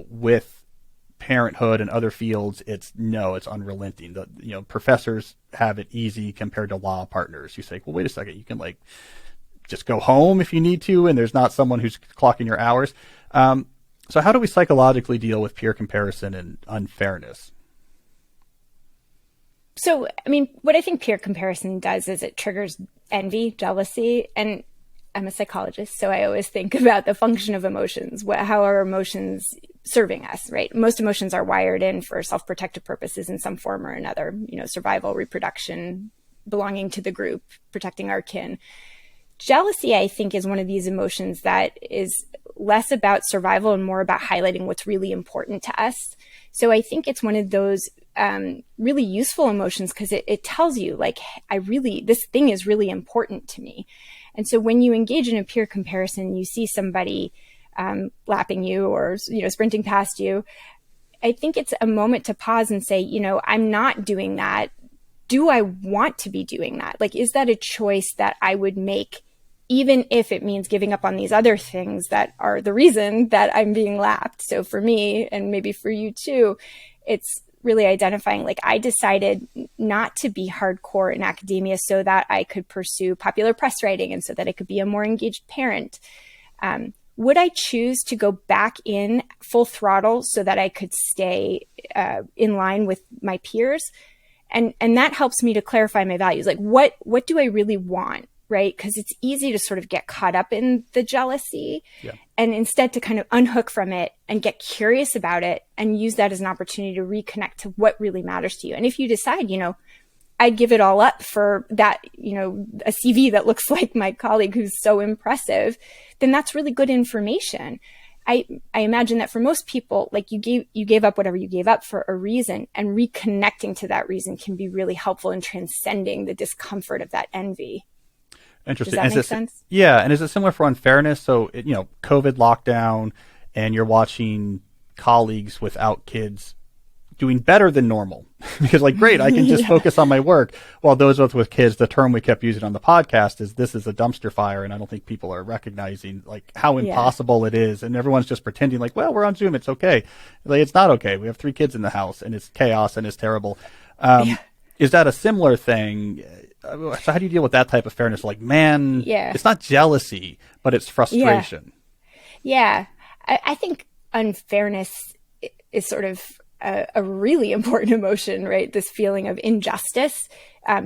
with parenthood, and other fields it's unrelenting. Professors have it easy compared to law partners. You say, well, wait a second, you can just go home if you need to, and there's not someone who's clocking your hours. So how do we psychologically deal with peer comparison and unfairness? So, I mean, what I think peer comparison does is it triggers envy, jealousy, and I'm a psychologist, so I always think about the function of emotions. How are emotions serving us, right? Most emotions are wired in for self-protective purposes in some form or another, survival, reproduction, belonging to the group, protecting our kin. Jealousy, I think, is one of these emotions that is less about survival and more about highlighting what's really important to us. So I think it's one of those really useful emotions because it tells you, this thing is really important to me. And so when you engage in a peer comparison, you see somebody lapping you or, sprinting past you, I think it's a moment to pause and say, I'm not doing that. Do I want to be doing that? Is that a choice that I would make, even if it means giving up on these other things that are the reason that I'm being lapped? So for me, and maybe for you too, it's really identifying, I decided not to be hardcore in academia so that I could pursue popular press writing and so that I could be a more engaged parent. Would I choose to go back in full throttle so that I could stay in line with my peers? And that helps me to clarify my values. Like, what do I really want, right? Because it's easy to sort of get caught up in the jealousy, and instead to kind of unhook from it and get curious about it and use that as an opportunity to reconnect to what really matters to you. And if you decide, I'd give it all up for that, a CV that looks like my colleague who's so impressive, then that's really good information. I imagine that for most people, like you gave up whatever you gave up for a reason, and reconnecting to that reason can be really helpful in transcending the discomfort of that envy. Interesting. Does that make sense? Yeah. And is it similar for unfairness? So, COVID lockdown, and you're watching colleagues without kids doing better than normal because great, I can just focus on my work. While those of us with kids, the term we kept using on the podcast is this is a dumpster fire. And I don't think people are recognizing how impossible it is. And everyone's just pretending well, we're on Zoom. It's okay. It's not okay. We have 3 kids in the house and it's chaos and it's terrible. Is that a similar thing? So how do you deal with that type of fairness? It's not jealousy, but it's frustration. Yeah. I think unfairness is sort of a really important emotion, right? This feeling of injustice,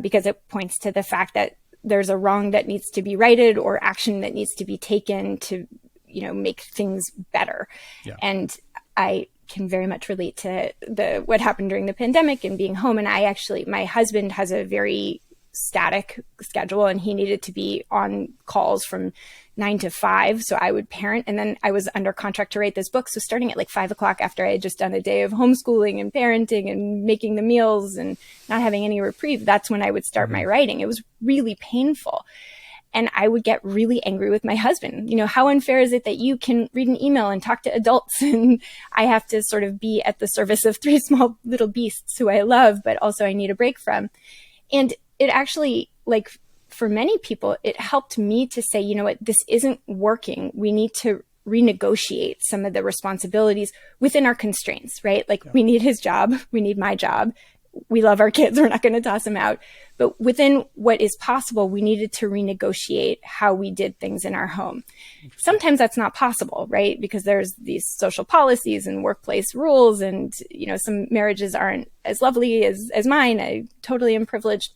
because it points to the fact that there's a wrong that needs to be righted or action that needs to be taken to, make things better. Yeah. And I can very much relate to what happened during the pandemic and being home. And my husband has a very static schedule, and he needed to be on calls from 9 to 5. So I would parent, and then I was under contract to write this book. So starting at 5 o'clock after I had just done a day of homeschooling and parenting and making the meals and not having any reprieve, that's when I would start my writing. It was really painful. And I would get really angry with my husband. How unfair is it that you can read an email and talk to adults, and I have to sort of be at the service of 3 small little beasts who I love, but also I need a break from. And it actually, for many people, it helped me to say, you know what, this isn't working. We need to renegotiate some of the responsibilities within our constraints, right? We need his job. We need my job. We love our kids. We're not going to toss them out. But within what is possible, we needed to renegotiate how we did things in our home. Sometimes that's not possible, right? Because there's these social policies and workplace rules, and, some marriages aren't as lovely as mine. I totally am privileged.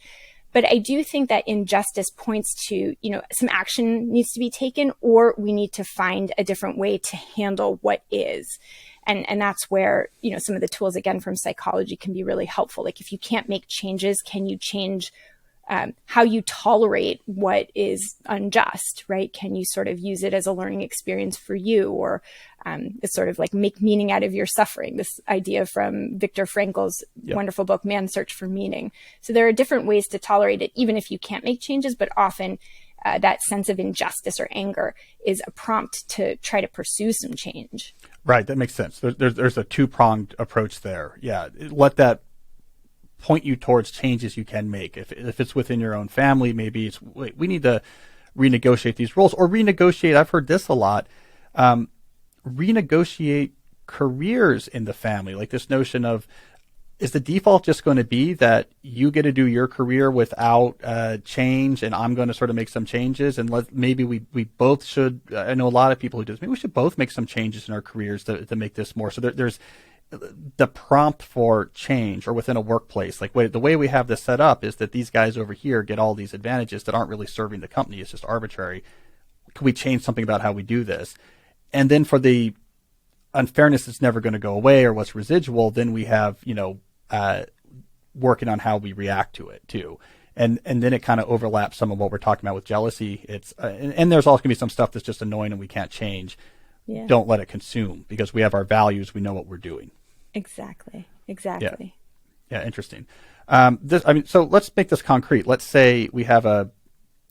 But I do think that injustice points to, some action needs to be taken, or we need to find a different way to handle what is. And that's where, some of the tools, again, from psychology can be really helpful. If you can't make changes, can you change how you tolerate what is unjust, right? Can you sort of use it as a learning experience for you, or it's sort of make meaning out of your suffering, this idea from Viktor Frankl's wonderful book, Man's Search for Meaning. So there are different ways to tolerate it, even if you can't make changes, but often that sense of injustice or anger is a prompt to try to pursue some change. Right. That makes sense. There's a 2-pronged approach there. Yeah. Let that point you towards changes you can make. If it's within your own family, maybe it's, we need to renegotiate these roles, or renegotiate. I've heard this a lot. Renegotiate careers in the family. This notion of, is the default just going to be that you get to do your career without change, and I'm going to sort of make some changes, and maybe we both should, I know a lot of people who do this, maybe we should both make some changes in our careers to make this more. So there's the prompt for change, or within a workplace, the way we have this set up is that these guys over here get all these advantages that aren't really serving the company. It's just arbitrary. Can we change something about how we do this? And then for the unfairness that's never going to go away, or what's residual, then we have, working on how we react to it too. And then it kind of overlaps some of what we're talking about with jealousy. It's and there's also going to be some stuff that's just annoying and we can't change. Yeah. Don't let it consume, because we have our values. We know what we're doing. Exactly. Yeah. Interesting. So let's make this concrete. Let's say we have a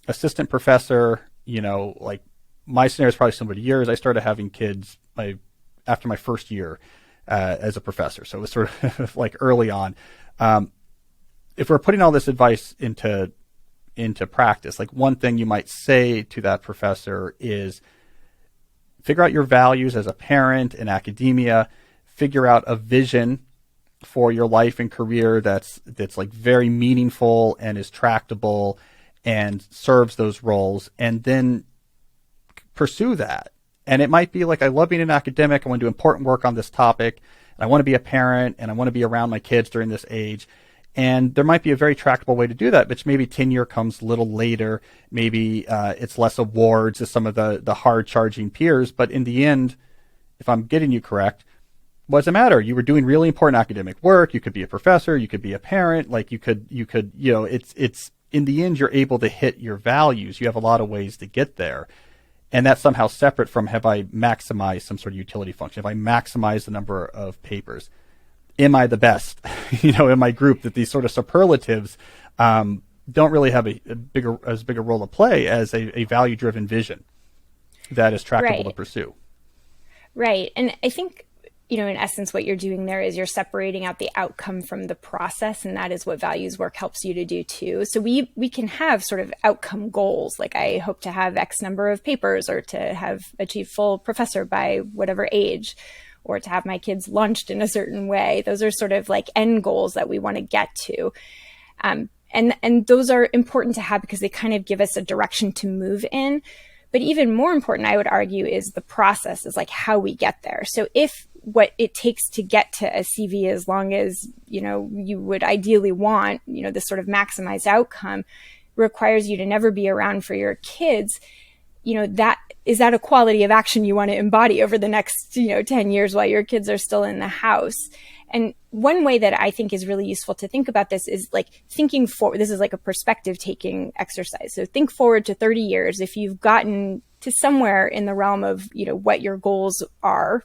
assistant professor, my scenario is probably similar to yours. I started having kids after my first year as a professor. So it was sort of early on. If we're putting all this advice into practice, one thing you might say to that professor is figure out your values as a parent in academia, figure out a vision for your life and career that's very meaningful and is tractable and serves those roles, and then pursue that. And it might be like, I love being an academic. I want to do important work on this topic. And I want to be a parent and I want to be around my kids during this age. And there might be a very tractable way to do that, but maybe tenure comes a little later. Maybe it's less awards as some of the hard charging peers. But in the end, if I'm getting you correct, what does it matter? You were doing really important academic work. You could be a professor. You could be a parent. Like you could, it's in the end, you're able to hit your values. You have a lot of ways to get there. And that's somehow separate from, have I maximized some sort of utility function? Have I maximized the number of papers? Am I the best, in my group? That these sort of superlatives don't really have as big a role to play as a value-driven vision that is tractable to pursue. Right. And I think, in essence, what you're doing there is you're separating out the outcome from the process. And that is what values work helps you to do too. So we can have sort of outcome goals, like I hope to have X number of papers, or to have achieved full professor by whatever age, or to have my kids launched in a certain way. Those are sort of like end goals that we want to get to. And those are important to have because they kind of give us a direction to move in. But even more important, I would argue, is the process, is like how we get there. So if what it takes to get to a CV, as long as, you would ideally want, this sort of maximized outcome, requires you to never be around for your kids, is that a quality of action you want to embody over the next, 10 years while your kids are still in the house? And one way that I think is really useful to think about this is like thinking forward. This is like a perspective taking exercise. So think forward to 30 years. If you've gotten to somewhere in the realm of, what your goals are,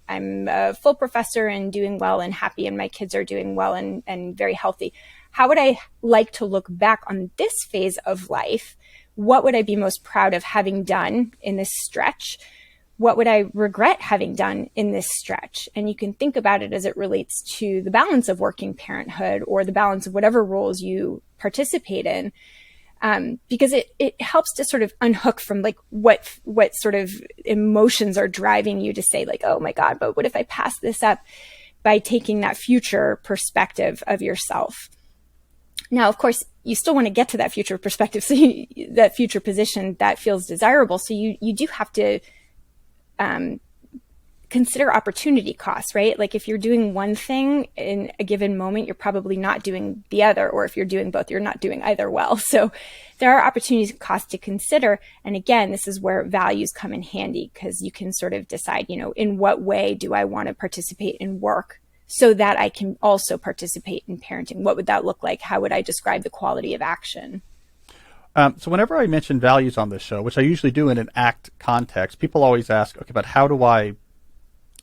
I'm a full professor and doing well and happy, and my kids are doing well and very healthy. How would I like to look back on this phase of life? What would I be most proud of having done in this stretch? What would I regret having done in this stretch? And you can think about it as it relates to the balance of working parenthood, or the balance of whatever roles you participate in, because it helps to sort of unhook from like what sort of emotions are driving you to say like, oh my God, but what if I pass this up, by taking that future perspective of yourself. Now, of course, you still want to get to that future perspective, so that future position that feels desirable. So you do have to consider opportunity costs, right? Like if you're doing one thing in a given moment, you're probably not doing the other. Or if you're doing both, you're not doing either well. So there are opportunity costs to consider. And again, this is where values come in handy, because you can sort of decide, in what way do I want to participate in work, so that I can also participate in parenting. What would that look like? How would I describe the quality of action? So whenever I mention values on this show, which I usually do in an ACT context, people always ask, okay, but how do I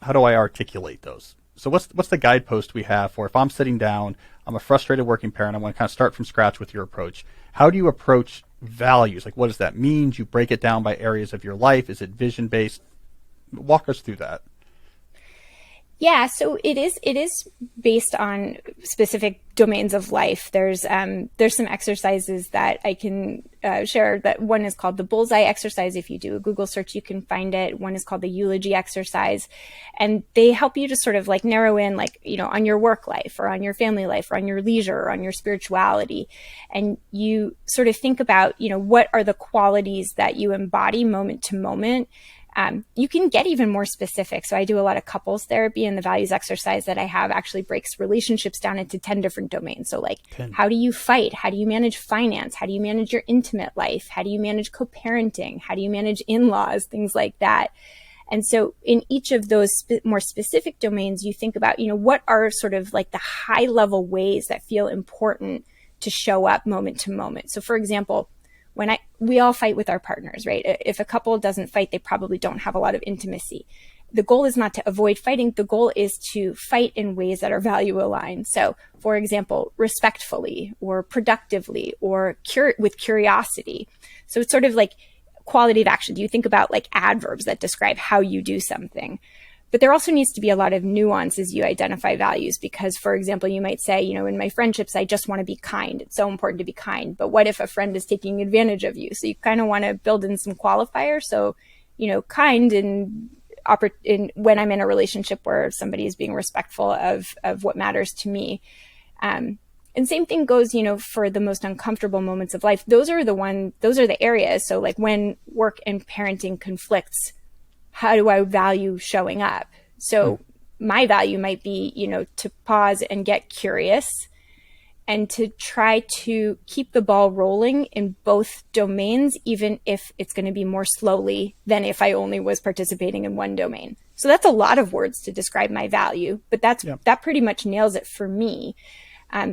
articulate those? So what's the guidepost we have for if I'm sitting down, I'm a frustrated working parent, I want to kind of start from scratch with your approach. How do you approach values? Like, what does that mean? Do you break it down by areas of your life? Is it vision-based? Walk us through that. Yeah, so it is based on specific domains of life. There's some exercises that I can share. That one is called the bullseye exercise. If you do a Google search, you can find it. One is called the eulogy exercise, and they help you to sort of like narrow in, like, on your work life, or on your family life, or on your leisure, or on your spirituality, and you sort of think about what are the qualities that you embody moment to moment. You can get even more specific. So I do a lot of couples therapy, and the values exercise that I have actually breaks relationships down into 10 different domains. So like, 10. How do you fight? How do you manage finance? How do you manage your intimate life? How do you manage co-parenting? How do you manage in-laws? Things like that. And so in each of those more specific domains, you think about, what are sort of like the high level ways that feel important to show up moment to moment. So for example, we all fight with our partners, right? If a couple doesn't fight, they probably don't have a lot of intimacy. The goal is not to avoid fighting. The goal is to fight in ways that are value aligned. So for example, respectfully, or productively, or with curiosity. So it's sort of like quality of action. Do you think about like adverbs that describe how you do something? But there also needs to be a lot of nuance as you identify values, because, for example, you might say, in my friendships, I just want to be kind. It's so important to be kind. But what if a friend is taking advantage of you? So you kind of want to build in some qualifiers. So, kind in when I'm in a relationship where somebody is being respectful of what matters to me. And same thing goes, for the most uncomfortable moments of life. Those are the areas. So like when work and parenting conflicts, how do I value showing up? So my value might be, to pause and get curious and to try to keep the ball rolling in both domains, even if it's going to be more slowly than if I only was participating in one domain. So that's a lot of words to describe my value, but that pretty much nails it for me.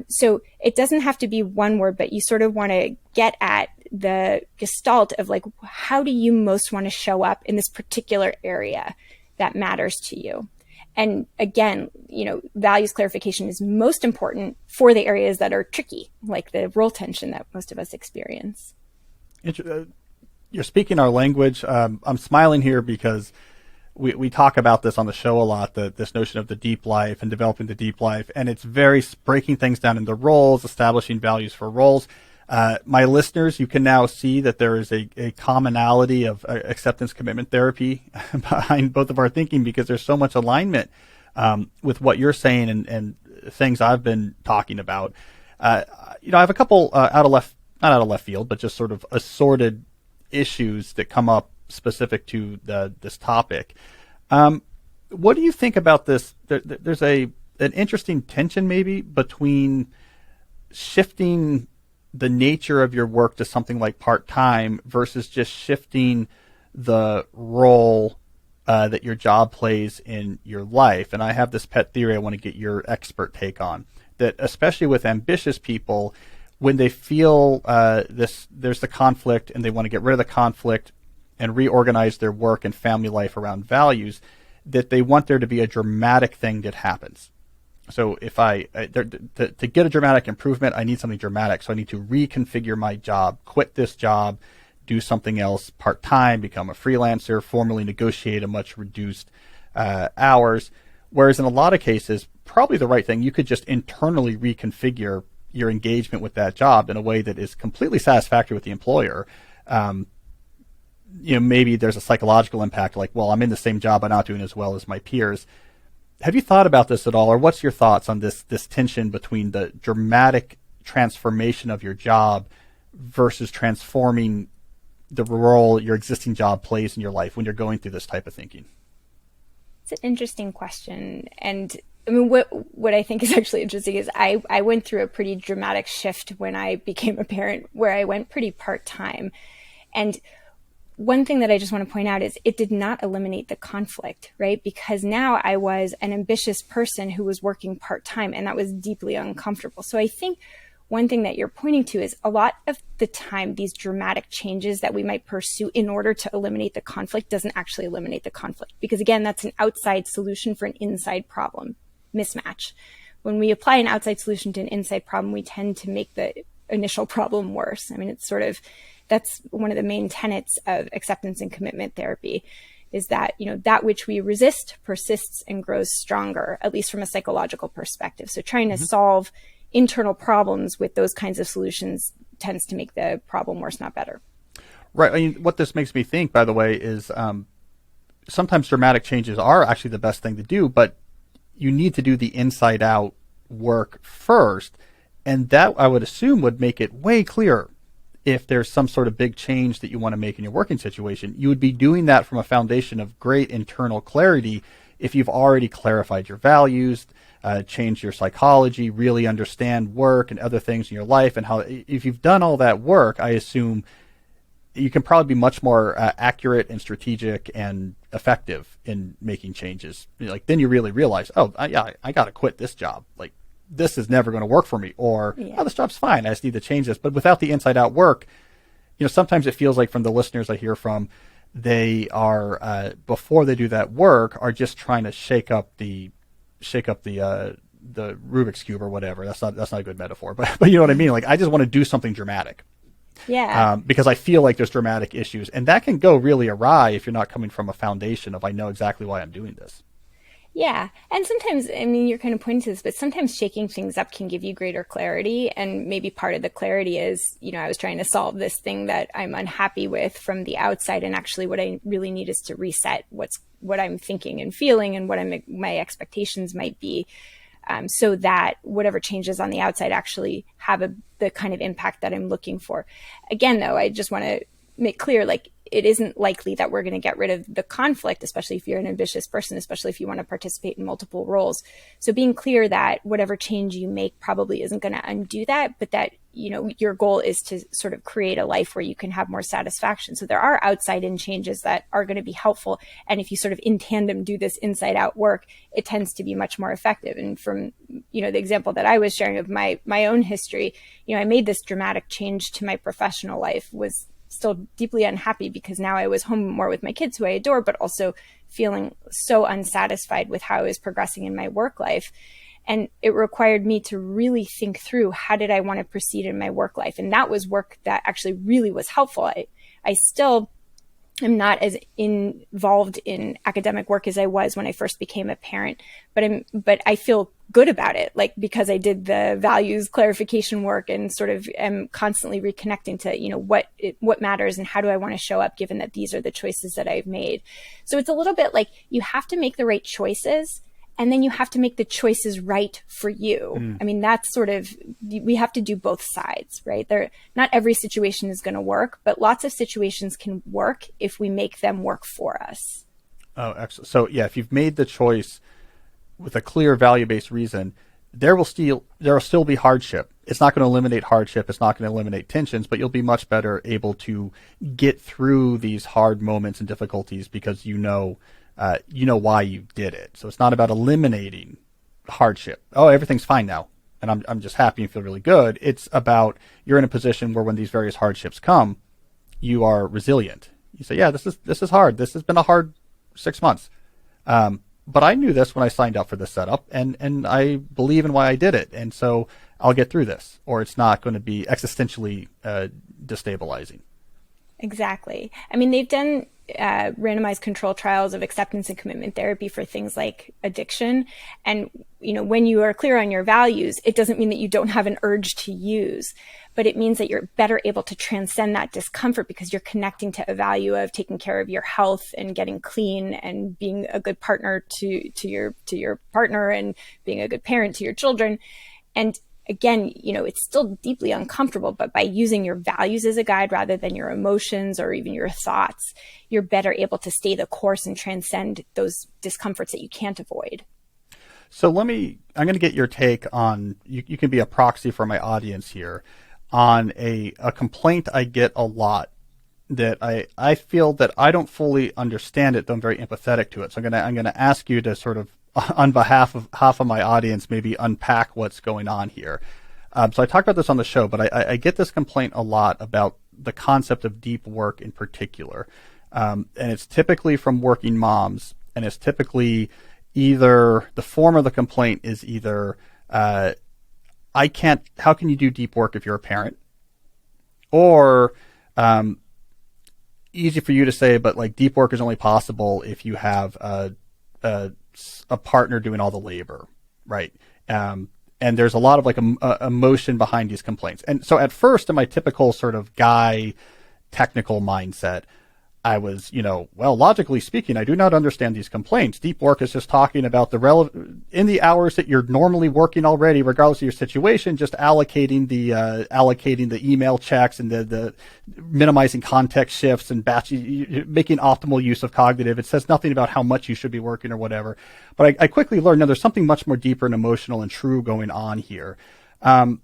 So it doesn't have to be one word, but you sort of want to get at the gestalt of like, how do you most want to show up in this particular area that matters to you? And again, values clarification is most important for the areas that are tricky, like the role tension that most of us experience. You're speaking our language. I'm smiling here because we talk about this on the show a lot, this notion of the deep life and developing the deep life. And it's very breaking things down into roles, establishing values for roles. My listeners, you can now see that there is a commonality of acceptance commitment therapy behind both of our thinking, because there's so much alignment with what you're saying and things I've been talking about. I have a couple not out of left field, but just sort of assorted issues that come up specific to this topic. What do you think about this? There's an interesting tension maybe between shifting the nature of your work to something like part-time versus just shifting the role that your job plays in your life. And I have this pet theory I want to get your expert take on, that especially with ambitious people, when they feel there's the conflict and they want to get rid of the conflict and reorganize their work and family life around values, that they want there to be a dramatic thing that happens. So if to get a dramatic improvement, I need something dramatic. So I need to reconfigure my job, quit this job, do something else part-time, become a freelancer, formally negotiate a much reduced hours. Whereas in a lot of cases, probably the right thing, you could just internally reconfigure your engagement with that job in a way that is completely satisfactory with the employer. Maybe there's a psychological impact, like, well, I'm in the same job, I'm not doing as well as my peers. Have you thought about this at all, or what's your thoughts on this tension between the dramatic transformation of your job versus transforming the role your existing job plays in your life when you're going through this type of thinking? It's an interesting question. And I mean, what I think is actually interesting is I went through a pretty dramatic shift when I became a parent, where I went pretty part-time. And one thing that I just want to point out is it did not eliminate the conflict, right? Because now I was an ambitious person who was working part-time, and that was deeply uncomfortable. So I think one thing that you're pointing to is a lot of the time, these dramatic changes that we might pursue in order to eliminate the conflict doesn't actually eliminate the conflict. Because again, that's an outside solution for an inside problem, mismatch. When we apply an outside solution to an inside problem, we tend to make the initial problem worse. I mean, that's one of the main tenets of acceptance and commitment therapy, is that, that which we resist persists and grows stronger, at least from a psychological perspective. So trying to solve internal problems with those kinds of solutions tends to make the problem worse, not better. Right. I mean, what this makes me think, by the way, is sometimes dramatic changes are actually the best thing to do, but you need to do the inside out work first. And that, I would assume, would make it way clearer. If there's some sort of big change that you want to make in your working situation, you would be doing that from a foundation of great internal clarity. If you've already clarified your values, changed your psychology, really understand work and other things in your life, and how, if you've done all that work, I assume you can probably be much more accurate and strategic and effective in making changes. Like, then you really realize, I got to quit this job. Like, this is never going to work for me, or, this job's fine, I just need to change this. But without the inside out work, sometimes it feels like, from the listeners I hear from, they are, before they do that work, are just trying to shake up the Rubik's Cube or whatever. That's not a good metaphor, but you know what I mean? Like, I just want to do something dramatic. Yeah. Because I feel like there's dramatic issues, and that can go really awry if you're not coming from a foundation of, I know exactly why I'm doing this. Yeah. And sometimes, I mean, you're kind of pointing to this, but sometimes shaking things up can give you greater clarity. And maybe part of the clarity is, I was trying to solve this thing that I'm unhappy with from the outside. And actually what I really need is to reset what I'm thinking and feeling and what my expectations might be. So that whatever changes on the outside actually have the kind of impact that I'm looking for. Again, though, I just want to make clear, like, it isn't likely that we're going to get rid of the conflict, especially if you're an ambitious person, especially if you want to participate in multiple roles. So being clear that whatever change you make probably isn't going to undo that, but that, you know, your goal is to sort of create a life where you can have more satisfaction. So there are outside in changes that are going to be helpful. And if you sort of in tandem do this inside out work, it tends to be much more effective. And from, you know, the example that I was sharing of my own history, you know, I made this dramatic change to my professional life, was still deeply unhappy because now I was home more with my kids who I adore, but also feeling so unsatisfied with how I was progressing in my work life. And it required me to really think through, how did I want to proceed in my work life? And that was work that actually really was helpful. I still am not as involved in academic work as I was when I first became a parent, but I feel good about it, like, because I did the values clarification work and sort of am constantly reconnecting to, you know, what matters and how do I want to show up given that these are the choices that I've made. So it's a little bit like you have to make the right choices, and then you have to make the choices right for you. I mean, that's sort of, we have to do both sides, right? Not every situation is going to work, but lots of situations can work if we make them work for us. Oh, excellent. So yeah, if you've made the choice with a clear value-based reason, there will still be hardship. It's not going to eliminate hardship. It's not going to eliminate tensions, but you'll be much better able to get through these hard moments and difficulties because you know why you did it. So it's not about eliminating hardship. Oh, everything's fine now, and I'm just happy and feel really good. It's about you're in a position where when these various hardships come, you are resilient. You say, yeah, this is hard. This has been a hard 6 months. But I knew this when I signed up for this setup, and I believe in why I did it. And so I'll get through this, or it's not going to be existentially destabilizing. Exactly. I mean, they've done randomized control trials of acceptance and commitment therapy for things like addiction. And, you know, when you are clear on your values, it doesn't mean that you don't have an urge to use, but it means that you're better able to transcend that discomfort because you're connecting to a value of taking care of your health and getting clean and being a good partner to your partner and being a good parent to your children. And again, you know, it's still deeply uncomfortable, but by using your values as a guide rather than your emotions or even your thoughts, you're better able to stay the course and transcend those discomforts that you can't avoid. So I'm going to get your take on, you can be a proxy for my audience here, on a complaint I get a lot that I feel that I don't fully understand it, though I'm very empathetic to it. So I'm going to ask you to sort of, on behalf of half of my audience, maybe unpack what's going on here. So I talked about this on the show, but I get this complaint a lot about the concept of deep work in particular. And it's typically from working moms, and it's typically either the form of the complaint is either, how can you do deep work if you're a parent? Or, easy for you to say, but like deep work is only possible if you have a partner doing all the labor, right? And there's a lot of like emotion behind these complaints. And so at first, in my typical sort of guy technical mindset, I was, well, logically speaking, I do not understand these complaints. Deep work is just talking about in the hours that you're normally working already, regardless of your situation, just allocating the email checks and the minimizing context shifts and making optimal use of cognitive. It says nothing about how much you should be working or whatever. But I quickly learned, no, there's something much more deeper and emotional and true going on here. So I'm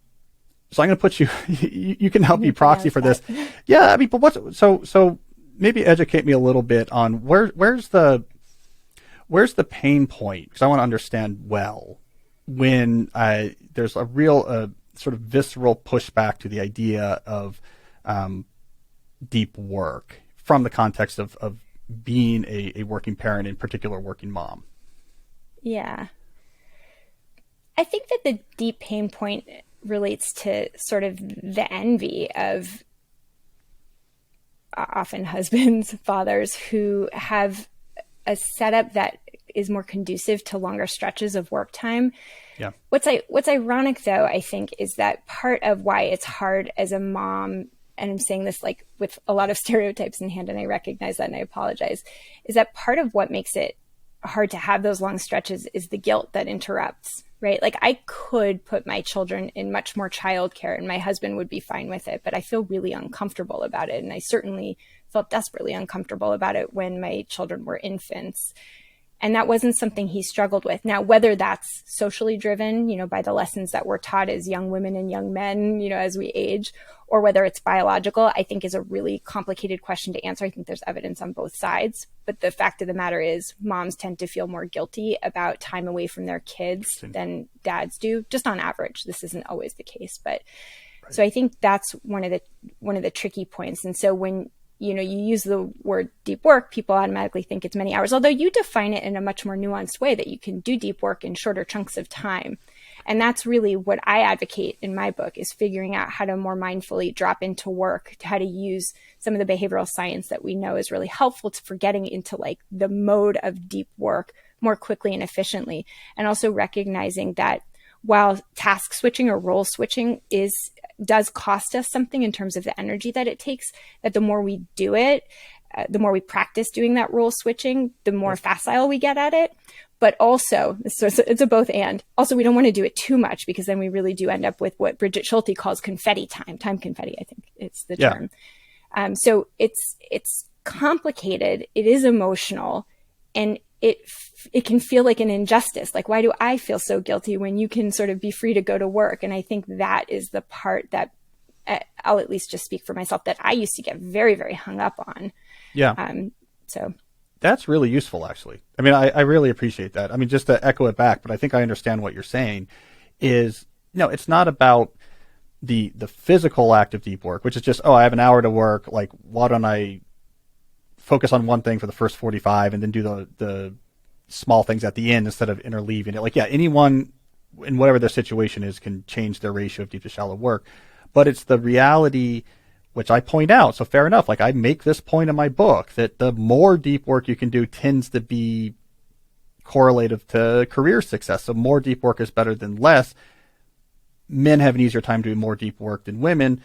going to put you can help me proxy for this. Yeah. I mean, but so maybe educate me a little bit on where's the pain point, because I want to understand well when there's a real sort of visceral pushback to the idea of deep work from the context of being a working parent, in particular working mom. Yeah. I think that the deep pain point relates to sort of the envy of often husbands, fathers who have a setup that is more conducive to longer stretches of work time. Yeah. What's ironic though, I think, is that part of why it's hard as a mom, and I'm saying this like with a lot of stereotypes in hand, and I recognize that and I apologize, is that part of what makes it hard to have those long stretches is the guilt that interrupts, right? Like I could put my children in much more childcare and my husband would be fine with it, but I feel really uncomfortable about it. And I certainly felt desperately uncomfortable about it when my children were infants. And that wasn't something he struggled with. Now, whether that's socially driven, by the lessons that we're taught as young women and young men, as we age, or whether it's biological, I think is a really complicated question to answer. I think there's evidence on both sides. But the fact of the matter is moms tend to feel more guilty about time away from their kids than dads do, just on average. This isn't always the case. But so I think that's one of the tricky points. And so when you use the word deep work, people automatically think it's many hours, although you define it in a much more nuanced way that you can do deep work in shorter chunks of time. And that's really what I advocate in my book, is figuring out how to more mindfully drop into work, how to use some of the behavioral science that we know is really helpful for getting into like the mode of deep work more quickly and efficiently. And also recognizing that while task switching or role switching does cost us something in terms of the energy that it takes, that the more we do it, the more we practice doing that role switching, the more facile we get at it. But also, so it's a both and. Also, we don't want to do it too much because then we really do end up with what Bridget Schulte calls confetti time confetti, I think it's the term. So it's complicated. It is emotional, and it can feel like an injustice. Like, why do I feel so guilty when you can sort of be free to go to work? And I think that is the part that I'll at least just speak for myself, that I used to get very, very hung up on. Yeah. So that's really useful, actually. I mean, I really appreciate that. I mean, just to echo it back, but I think I understand what you're saying is, it's not about the physical act of deep work, which is just, I have an hour to work. Like, why don't I focus on one thing for the first 45 and then do the small things at the end instead of interleaving it? Like, anyone in whatever their situation is can change their ratio of deep to shallow work, but it's the reality, which I point out. So fair enough. Like, I make this point in my book that the more deep work you can do tends to be correlative to career success. So more deep work is better than less. Men have an easier time doing more deep work than women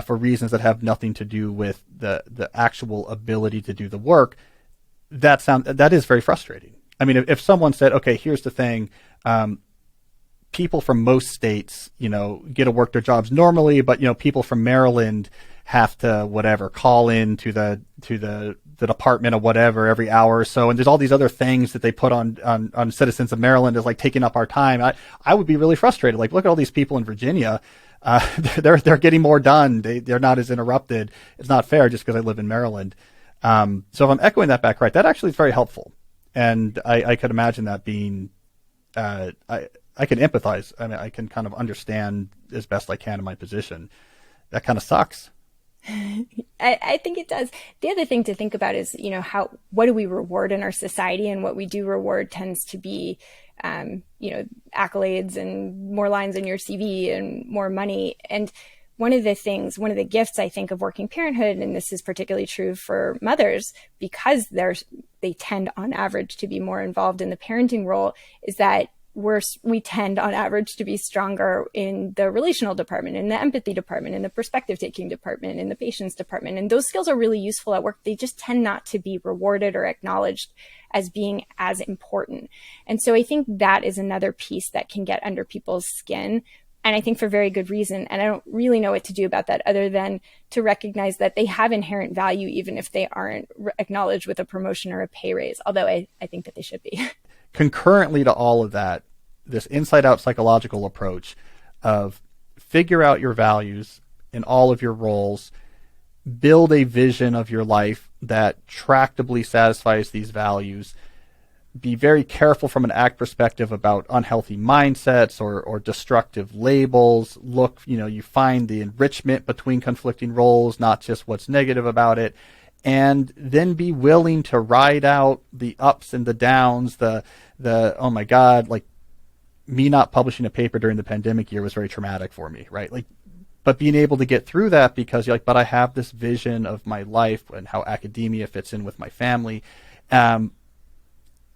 for reasons that have nothing to do with the actual ability to do the work. That is very frustrating. I mean, if someone said, okay, here's the thing, people from most states, get to work their jobs normally, but, people from Maryland have to call in to the department or whatever every hour or so. And there's all these other things that they put on citizens of Maryland as like taking up our time. I would be really frustrated. Like, look at all these people in Virginia. They're getting more done. They're not as interrupted. It's not fair just because I live in Maryland. So if I'm echoing that back right, that actually is very helpful. And I could imagine that being, I can empathize. I mean, I can kind of understand as best I can in my position. That kind of sucks. I think it does. The other thing to think about is, what do we reward in our society? And what we do reward tends to be, accolades and more lines in your CV and more money. And one of the gifts I think of working parenthood, and this is particularly true for mothers because they tend on average to be more involved in the parenting role, is that we tend on average to be stronger in the relational department, in the empathy department, in the perspective taking department, in the patience department. And those skills are really useful at work. They just tend not to be rewarded or acknowledged as being as important. And so I think that is another piece that can get under people's skin. And I think for very good reason. And I don't really know what to do about that other than to recognize that they have inherent value, even if they aren't acknowledged with a promotion or a pay raise, although I think that they should be. Concurrently to all of that, this inside-out psychological approach of figure out your values in all of your roles, build a vision of your life that tractably satisfies these values, be very careful from an ACT perspective about unhealthy mindsets or destructive labels. Look, you find the enrichment between conflicting roles, not just what's negative about it. And then be willing to ride out the ups and the downs, the oh my God, like me not publishing a paper during the pandemic year was very traumatic for me, right? Like, but being able to get through that because you're like, but I have this vision of my life and how academia fits in with my family. And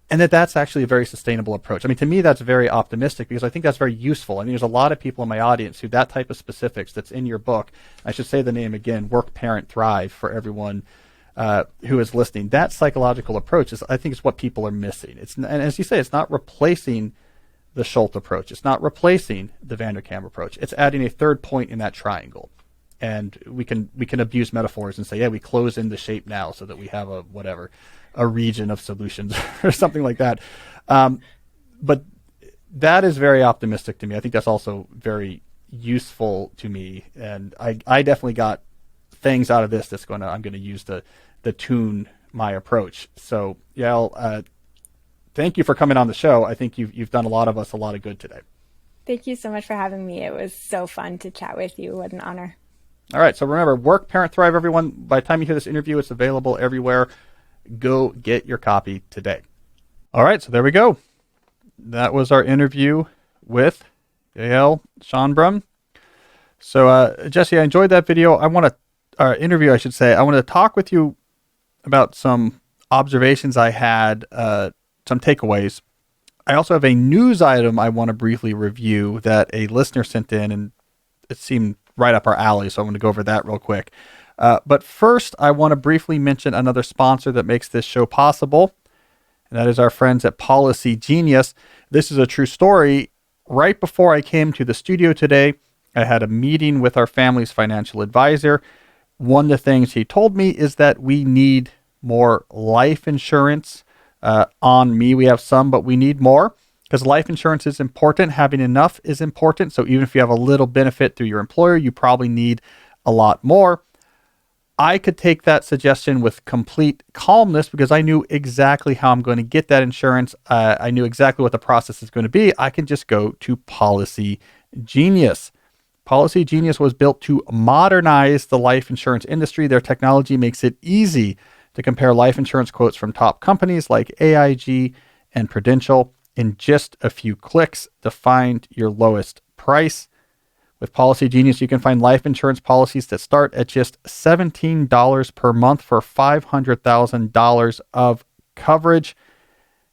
that's actually a very sustainable approach. I mean, to me, that's very optimistic because I think that's very useful. I mean, there's a lot of people in my audience who that type of specifics that's in your book, I should say the name again, Work, Parent, Thrive, for everyone who is listening. That psychological approach I think is what people are missing. And as you say, it's not replacing the Schultz approach. It's not replacing the Vanderkam approach. It's adding a third point in that triangle. And we can abuse metaphors and say, yeah, we close in the shape now so that we have a region of solutions or something like that. But that is very optimistic to me. I think that's also very useful to me. And I definitely got things out of this I'm going to use to tune my approach. So, Yael, thank you for coming on the show. I think you've done a lot of us a lot of good today. Thank you so much for having me. It was so fun to chat with you. What an honor. All right. So remember, Work, Parent, Thrive, everyone. By the time you hear this interview, it's available everywhere. Go get your copy today. All right. So there we go. That was our interview with Yael Schonbrun. So, Jesse, I enjoyed that video. Interview, I should say. I want to talk with you about some observations I had, some takeaways. I also have a news item I want to briefly review that a listener sent in, and it seemed right up our alley, so I'm going to go over that real quick. But first, I want to briefly mention another sponsor that makes this show possible, and that is our friends at Policy Genius. This is a true story. Right before I came to the studio today, I had a meeting with our family's financial advisor. One of the things he told me is that we need more life insurance on me. We have some, but we need more. Because life insurance is important. Having enough is important. So even if you have a little benefit through your employer, you probably need a lot more. I could take that suggestion with complete calmness because I knew exactly how I'm going to get that insurance. I knew exactly what the process is going to be. I can just go to Policy Genius. Policy Genius was built to modernize the life insurance industry. Their technology makes it easy to compare life insurance quotes from top companies like AIG and Prudential in just a few clicks to find your lowest price. With Policy Genius, you can find life insurance policies that start at just $17 per month for $500,000 of coverage.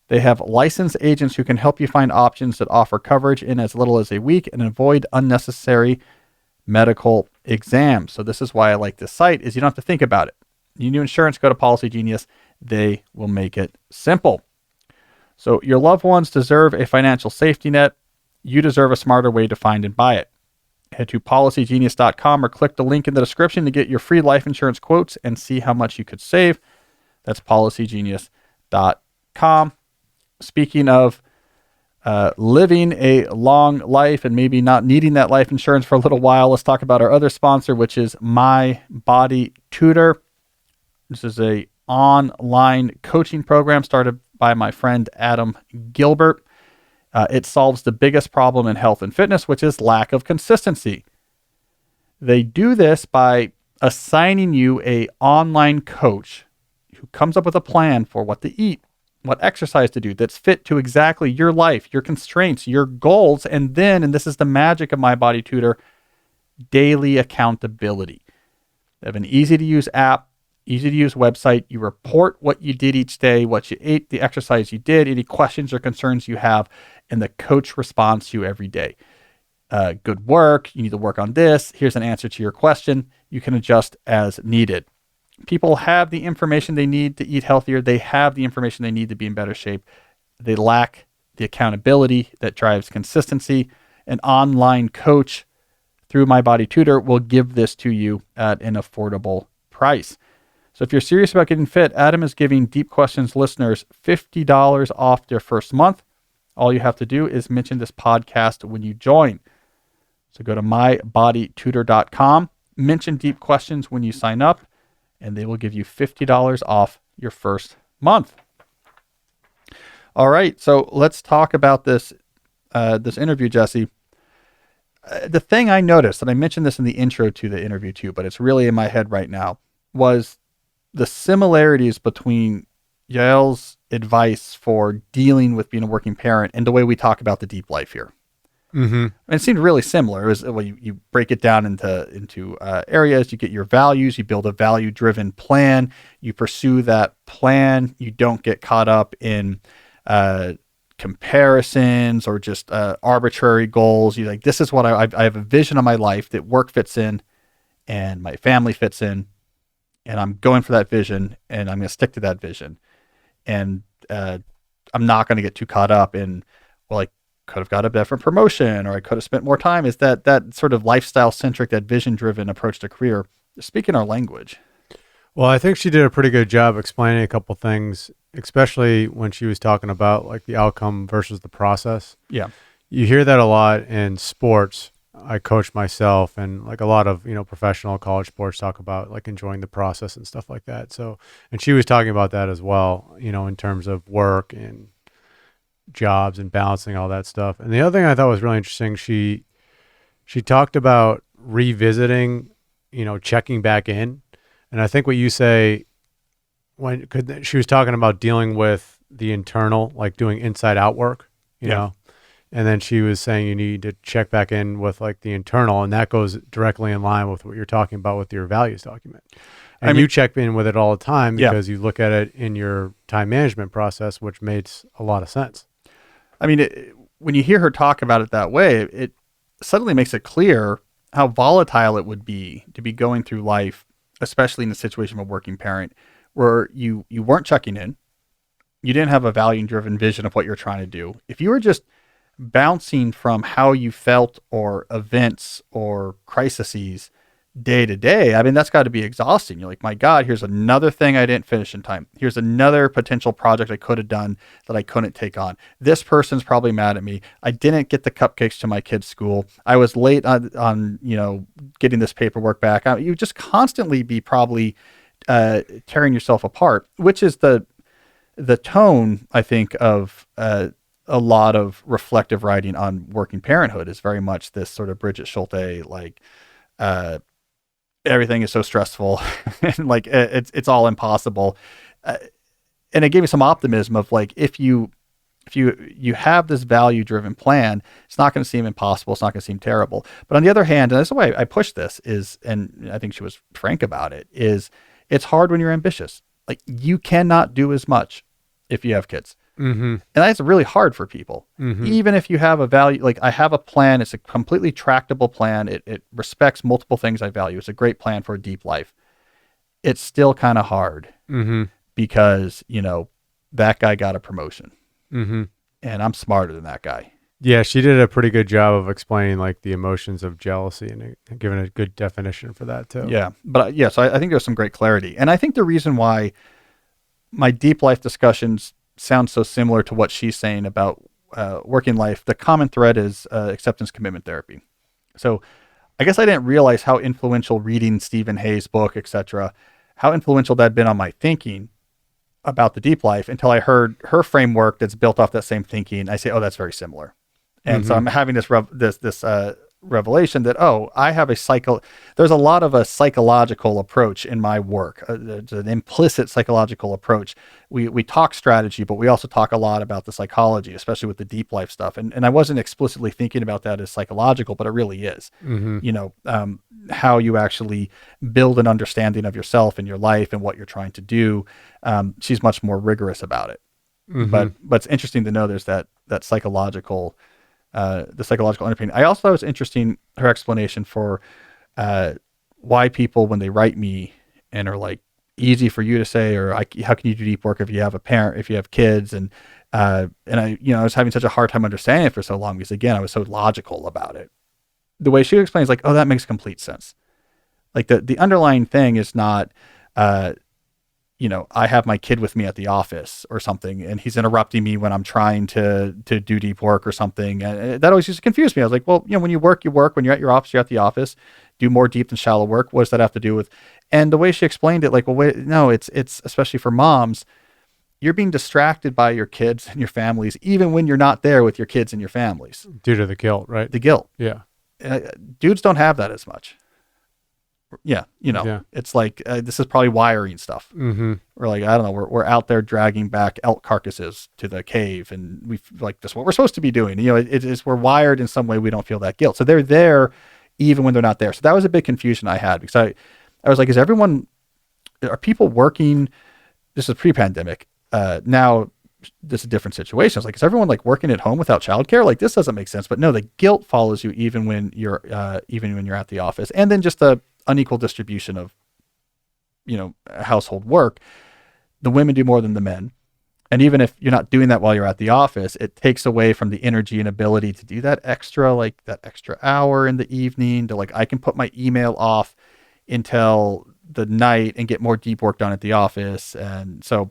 They have licensed agents who can help you find options that offer coverage in as little as a week and avoid unnecessary medical exams. So this is why I like this site, is you don't have to think about it. You need insurance, go to Policy Genius. They will make it simple. So your loved ones deserve a financial safety net. You deserve a smarter way to find and buy it. Head to policygenius.com or click the link in the description to get your free life insurance quotes and see how much you could save. That's policygenius.com. Speaking of living a long life and maybe not needing that life insurance for a little while, let's talk about our other sponsor, which is My Body Tutor. This is a online coaching program started by my friend Adam Gilbert. It solves the biggest problem in health and fitness, which is lack of consistency. They do this by assigning you an online coach who comes up with a plan for what to eat, what exercise to do that's fit to exactly your life, your constraints, your goals, and then, and this is the magic of My Body Tutor, daily accountability. They have an easy-to-use app, easy-to-use website. You report what you did each day, what you ate, the exercise you did, any questions or concerns you have, and the coach responds to you every day. Good work. You need to work on this. Here's an answer to your question. You can adjust as needed. People have the information they need to eat healthier. They have the information they need to be in better shape. They lack the accountability that drives consistency. An online coach through My Body Tutor will give this to you at an affordable price. So if you're serious about getting fit, Adam is giving Deep Questions listeners $50 off their first month. All you have to do is mention this podcast when you join. So go to mybodytutor.com, mention Deep Questions when you sign up, and they will give you $50 off your first month. All right, so let's talk about this interview, Jesse. The thing I noticed, and I mentioned this in the intro to the interview too, but it's really in my head right now, was the similarities between Yael's advice for dealing with being a working parent and the way we talk about the deep life here. Mm-hmm. And it seemed really similar. It was, well, you break it down into areas. You get your values. You build a value-driven plan. You pursue that plan. You don't get caught up in comparisons or just arbitrary goals. You like, this is what I have a vision of my life that work fits in and my family fits in. And I'm going for that vision, and I'm going to stick to that vision. And I'm not going to get too caught up in, well, like, could have got a different promotion, or I could have spent more time. Is that sort of lifestyle centric, that vision driven approach to career, speaking our language? Well, I think she did a pretty good job explaining a couple things, especially when she was talking about like the outcome versus the process. Yeah. You hear that a lot in sports. I coach myself, and like a lot of, professional college sports talk about like enjoying the process and stuff like that. So, and she was talking about that as well, in terms of work and jobs and balancing all that stuff. And the other thing I thought was really interesting, she talked about revisiting, checking back in. And I think what you say she was talking about dealing with the internal, like doing inside out work, you know, and then she was saying you need to check back in with like the internal, and that goes directly in line with what you're talking about with your values document. And you check in with it all the time because you look at it in your time management process, which makes a lot of sense. I mean, when you hear her talk about it that way, it suddenly makes it clear how volatile it would be to be going through life, especially in the situation of a working parent, where you weren't checking in, you didn't have a value-driven vision of what you're trying to do. If you were just bouncing from how you felt or events or crises day to day, I mean, that's got to be exhausting. You're like, my God, here's another thing I didn't finish in time. Here's another potential project I could have done that I couldn't take on. This person's probably mad at me. I didn't get the cupcakes to my kid's school. I was late on getting this paperwork back. You just constantly be probably tearing yourself apart, which is the tone, I think, of a lot of reflective writing on working parenthood, is very much this sort of Bridget Schulte, like, everything is so stressful and like it's all impossible. And it gave me some optimism of like, if you have this value driven plan, it's not going to seem impossible. It's not going to seem terrible. But on the other hand, and that's the way I push this is, and I think she was frank about it, is it's hard when you're ambitious. Like, you cannot do as much if you have kids. Mm-hmm. And that's really hard for people. Mm-hmm. Even if you have a value, like I have a plan, it's a completely tractable plan. It respects multiple things I value. It's a great plan for a deep life. It's still kind of hard because, that guy got a promotion and I'm smarter than that guy. Yeah. She did a pretty good job of explaining like the emotions of jealousy and giving a good definition for that too. Yeah. But so I think there's some great clarity. And I think the reason why my deep life discussions sounds so similar to what she's saying about working life, the common thread is acceptance commitment therapy. So I guess I didn't realize how influential reading Stephen Hay's book, etc., how influential that had been on my thinking about the deep life until I heard her framework that's built off that same thinking. I say, oh, that's very similar. And so I'm having this revelation that, I have there's a lot of a psychological approach in my work. There's an implicit psychological approach. We talk strategy, but we also talk a lot about the psychology, especially with the deep life stuff. And I wasn't explicitly thinking about that as psychological, but it really is. How you actually build an understanding of yourself and your life and what you're trying to do. She's much more rigorous about it. But it's interesting to know there's that psychological the psychological underpinning. I also thought it was interesting, her explanation for why people, when they write me and are like, easy for you to say, or how can you do deep work if you have a parent, if you have kids? And I was having such a hard time understanding it for so long because, again, I was so logical about it. The way she explains, like, that makes complete sense. Like the underlying thing is not, I have my kid with me at the office or something, and he's interrupting me when I'm trying to do deep work or something. And that always used to confuse me. I was like, well, when you work, you work. When you're at your office, you're at the office. Do more deep than shallow work. What does that have to do with? And the way she explained it, like, well, wait, no, it's especially for moms, you're being distracted by your kids and your families, even when you're not there with your kids and your families. Due to the guilt, right? The guilt. Yeah. Dudes don't have that as much. Yeah, It's like this is probably wiring stuff. We're like, I don't know, we're out there dragging back elk carcasses to the cave, and we like this is what we're supposed to be doing. We're wired in some way. We don't feel that guilt, so they're there even when they're not there. So that was a big confusion I had because I was like, are people working? This is pre-pandemic. Now this is a different situation. I was like, is everyone like working at home without childcare? Like this doesn't make sense. But no, the guilt follows you even when you're at the office, and then just the unequal distribution of household work. The women do more than the men, And even if you're not doing that while you're at the office, it takes away from the energy and ability to do that extra hour in the evening to I can put my email off until the night and get more deep work done at the office. And so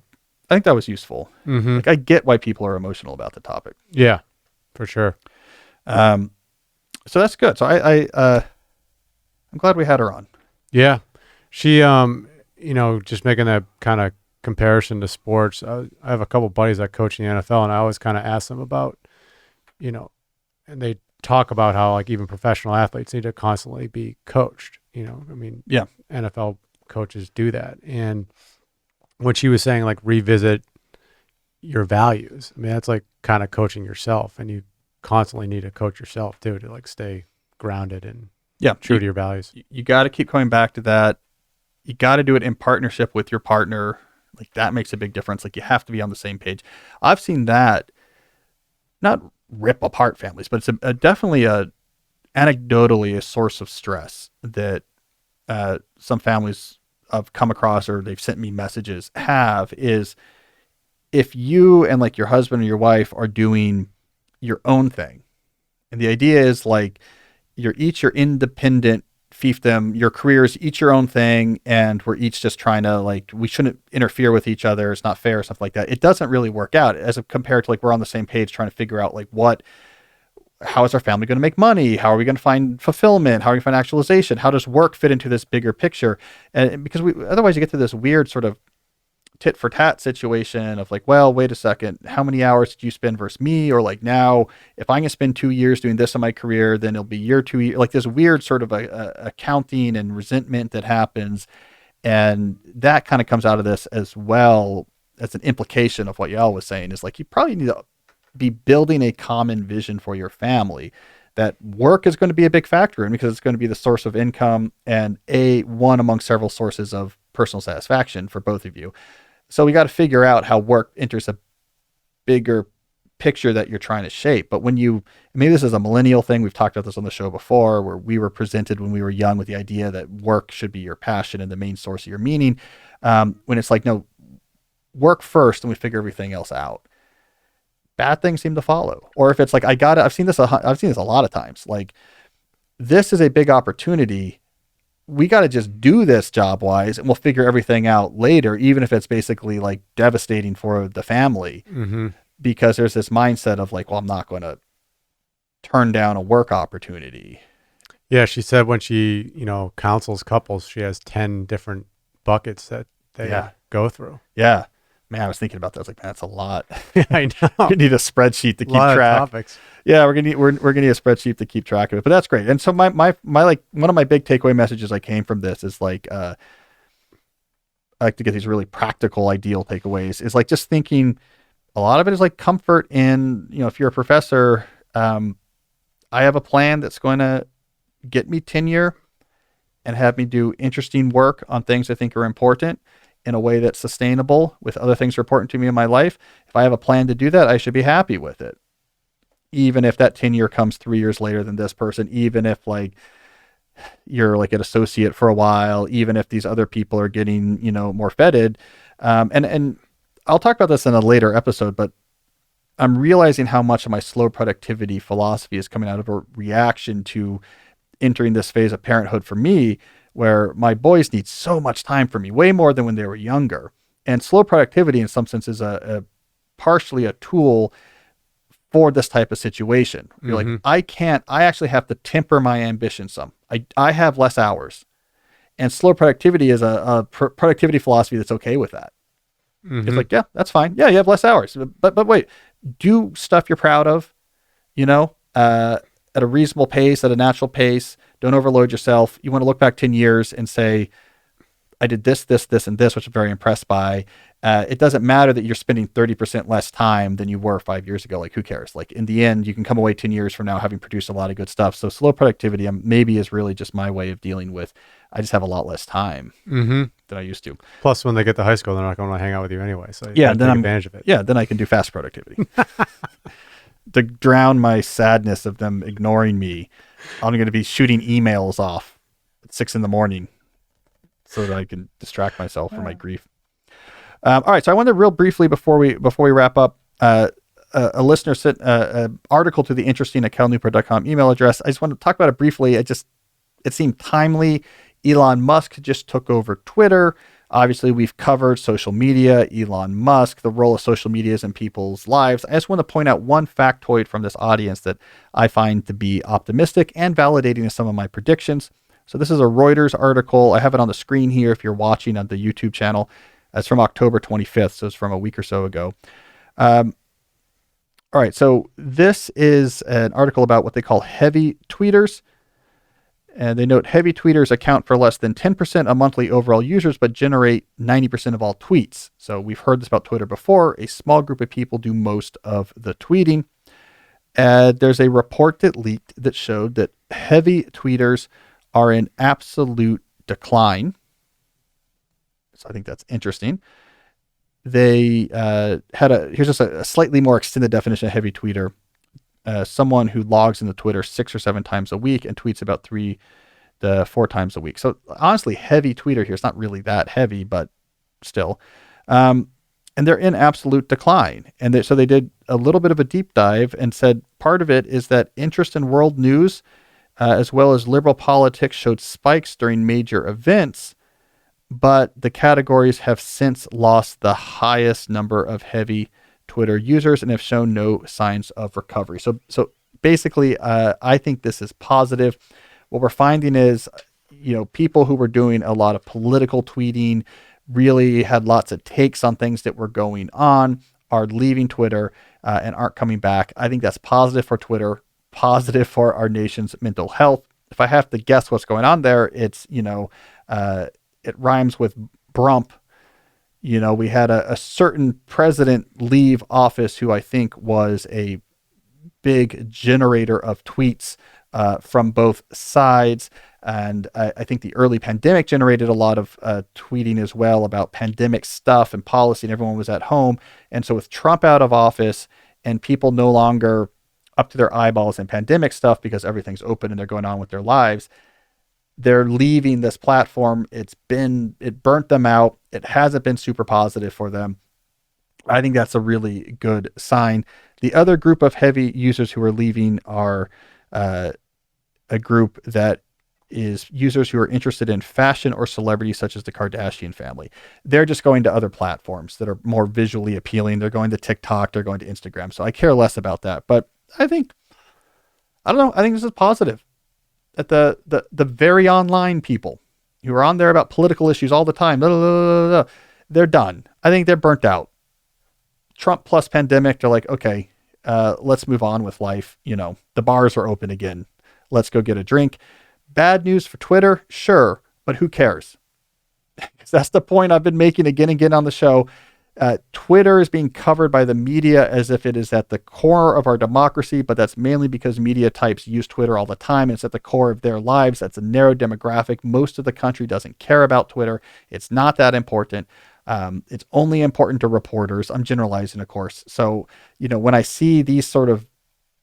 I think that was useful. I get why people are emotional about the topic. Yeah, for sure. So that's good. So I'm glad we had her on. Yeah. She, just making that kind of comparison to sports. I have a couple buddies that coach in the NFL, and I always kind of ask them about, and they talk about how even professional athletes need to constantly be coached. Yeah. NFL coaches do that. And what she was saying, revisit your values. That's kind of coaching yourself, and you constantly need to coach yourself too, to stay grounded and true to your values. You got to keep coming back to that. You got to do it in partnership with your partner. That makes a big difference. You have to be on the same page. I've seen that not rip apart families, but it's definitely anecdotally a source of stress that some families I've come across, or they've sent me messages, is if you and your husband or your wife are doing your own thing, and the idea is you're each your independent fiefdom, your careers, each your own thing, and we're each just trying to we shouldn't interfere with each other, it's not fair, or something like that. It doesn't really work out as compared to we're on the same page trying to figure out how is our family going to make money? How are we going to find fulfillment? How are we going to find actualization? How does work fit into this bigger picture? And because otherwise you get to this weird sort of tit for tat situation of well, wait a second, how many hours did you spend versus me? Or now, if I'm going to spend 2 years doing this in my career, then it'll be year 2 years. This weird sort of accounting and resentment that happens. And that kind of comes out of this as well as an implication of what Yael was saying is you probably need to be building a common vision for your family, that work is going to be a big factor in, because it's going to be the source of income and one among several sources of personal satisfaction for both of you. So we got to figure out how work enters a bigger picture that you're trying to shape. But maybe this is a millennial thing. We've talked about this on the show before, where we were presented when we were young with the idea that work should be your passion and the main source of your meaning. When it's no, work first and we figure everything else out. Bad things seem to follow. Or if it's I've seen this a lot of times. This is a big opportunity. We got to just do this job wise, and we'll figure everything out later, even if it's basically devastating for the family, because there's this mindset of well, I'm not going to turn down a work opportunity. Yeah. She said when she, counsels couples, she has 10 different buckets that they go through. Yeah. Man, I was thinking about that. I was man, that's a lot. I know. We need a spreadsheet to keep track. Of topics. Yeah, we're gonna need a spreadsheet to keep track of it. But that's great. And so my one of my big takeaway messages came from this is I like to get these really practical, ideal takeaways. Is just thinking. A lot of it is comfort in if you're a professor. I have a plan that's going to get me tenure and have me do interesting work on things I think are important in a way that's sustainable with other things that are important to me in my life. If I have a plan to do that, I should be happy with it. Even if that tenure comes 3 years later than this person, even if you're an associate for a while, even if these other people are getting, more feted. And I'll talk about this in a later episode, but I'm realizing how much of my slow productivity philosophy is coming out of a reaction to entering this phase of parenthood for me, where my boys need so much time from me, way more than when they were younger. And slow productivity in some sense is a partially a tool for this type of situation. You're I actually have to temper my ambition some. I have less hours, and slow productivity is a productivity philosophy that's okay with that. It's yeah, that's fine. Yeah, you have less hours, but wait, do stuff you're proud of, at a reasonable pace, at a natural pace. Don't overload yourself. You want to look back 10 years and say, I did this, this, this, and this, which I'm very impressed by. It doesn't matter that you're spending 30% less time than you were 5 years ago. Who cares? In the end, you can come away 10 years from now having produced a lot of good stuff. So slow productivity maybe is really just my way of dealing with, I just have a lot less time than I used to. Plus, when they get to high school, they're not going to hang out with you anyway. So yeah, then take advantage of it. Yeah, then I can do fast productivity. To drown my sadness of them ignoring me, I'm going to be shooting emails off at 6 a.m. so that I can distract myself from my grief. All right, so I wanted to real briefly before we wrap up. A listener sent an article to the interesting@calnewport.com email address. I just want to talk about it briefly. It seemed timely. Elon Musk just took over Twitter. Obviously, we've covered social media, Elon Musk, the role of social media in people's lives. I just want to point out one factoid from this audience that I find to be optimistic and validating of some of my predictions. So this is a Reuters article. I have it on the screen here if you're watching on the YouTube channel. It's from October 25th, so it's from a week or so ago. All right, so this is an article about what they call heavy tweeters. And they note heavy tweeters account for less than 10% of monthly overall users, but generate 90% of all tweets. So we've heard this about Twitter before. A small group of people do most of the tweeting. There's a report that leaked that showed that heavy tweeters are in absolute decline. So I think that's interesting. They here's just a slightly more extended definition of heavy tweeter. Someone who logs into Twitter 6 or 7 times a week and tweets about 3 to 4 times a week. So honestly, heavy tweeter here. It's not really that heavy, but still. And they're in absolute decline. And so they did a little bit of a deep dive and said part of it is that interest in world news, as well as liberal politics, showed spikes during major events, but the categories have since lost the highest number of heavy Twitter users and have shown no signs of recovery. So basically, I think this is positive. What we're finding is, people who were doing a lot of political tweeting, really had lots of takes on things that were going on, are leaving Twitter and aren't coming back. I think that's positive for Twitter, positive for our nation's mental health. If I have to guess what's going on there, it's, it rhymes with Brump. We had a certain president leave office who I think was a big generator of tweets from both sides. And I think the early pandemic generated a lot of tweeting as well about pandemic stuff and policy, and everyone was at home. And so with Trump out of office and people no longer up to their eyeballs in pandemic stuff because everything's open and they're going on with their lives, they're leaving this platform. It burnt them out. It hasn't been super positive for them. I think that's a really good sign. The other group of heavy users who are leaving are a group that is users who are interested in fashion or celebrities such as the Kardashian family. They're just going to other platforms that are more visually appealing. They're going to TikTok, they're going to Instagram. So I care less about that. But I think this is positive. That the very online people who are on there about political issues all the time, they're done. I think they're burnt out. Trump plus pandemic, they're like, okay, let's move on with life. The bars are open again. Let's go get a drink. Bad news for Twitter, sure, but who cares? That's the point I've been making again and again on the show. Twitter is being covered by the media as if it is at the core of our democracy, but that's mainly because media types use Twitter all the time. It's at the core of their lives. That's a narrow demographic. Most of the country doesn't care about Twitter. It's not that important. It's only important to reporters. I'm generalizing, of course. So, when I see these sort of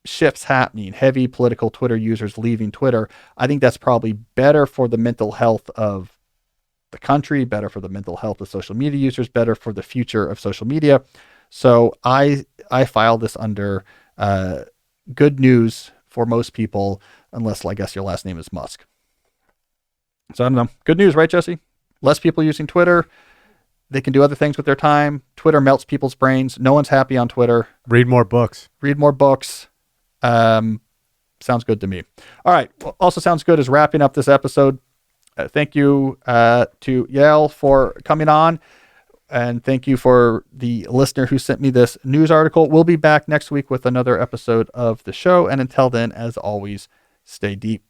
shifts happening, heavy political Twitter users leaving Twitter, I think that's probably better for the mental health of the country, better for the mental health of social media users, better for the future of social media. So I file this under good news for most people, unless I guess your last name is Musk. So I don't know. Good news, right, Jesse? Less people using Twitter. They can do other things with their time. Twitter melts people's brains. No one's happy on Twitter. Read more books. Sounds good to me. All right. Well, also sounds good is wrapping up this episode. Thank you to Yael for coming on. And thank you for the listener who sent me this news article. We'll be back next week with another episode of the show. And until then, as always, stay deep.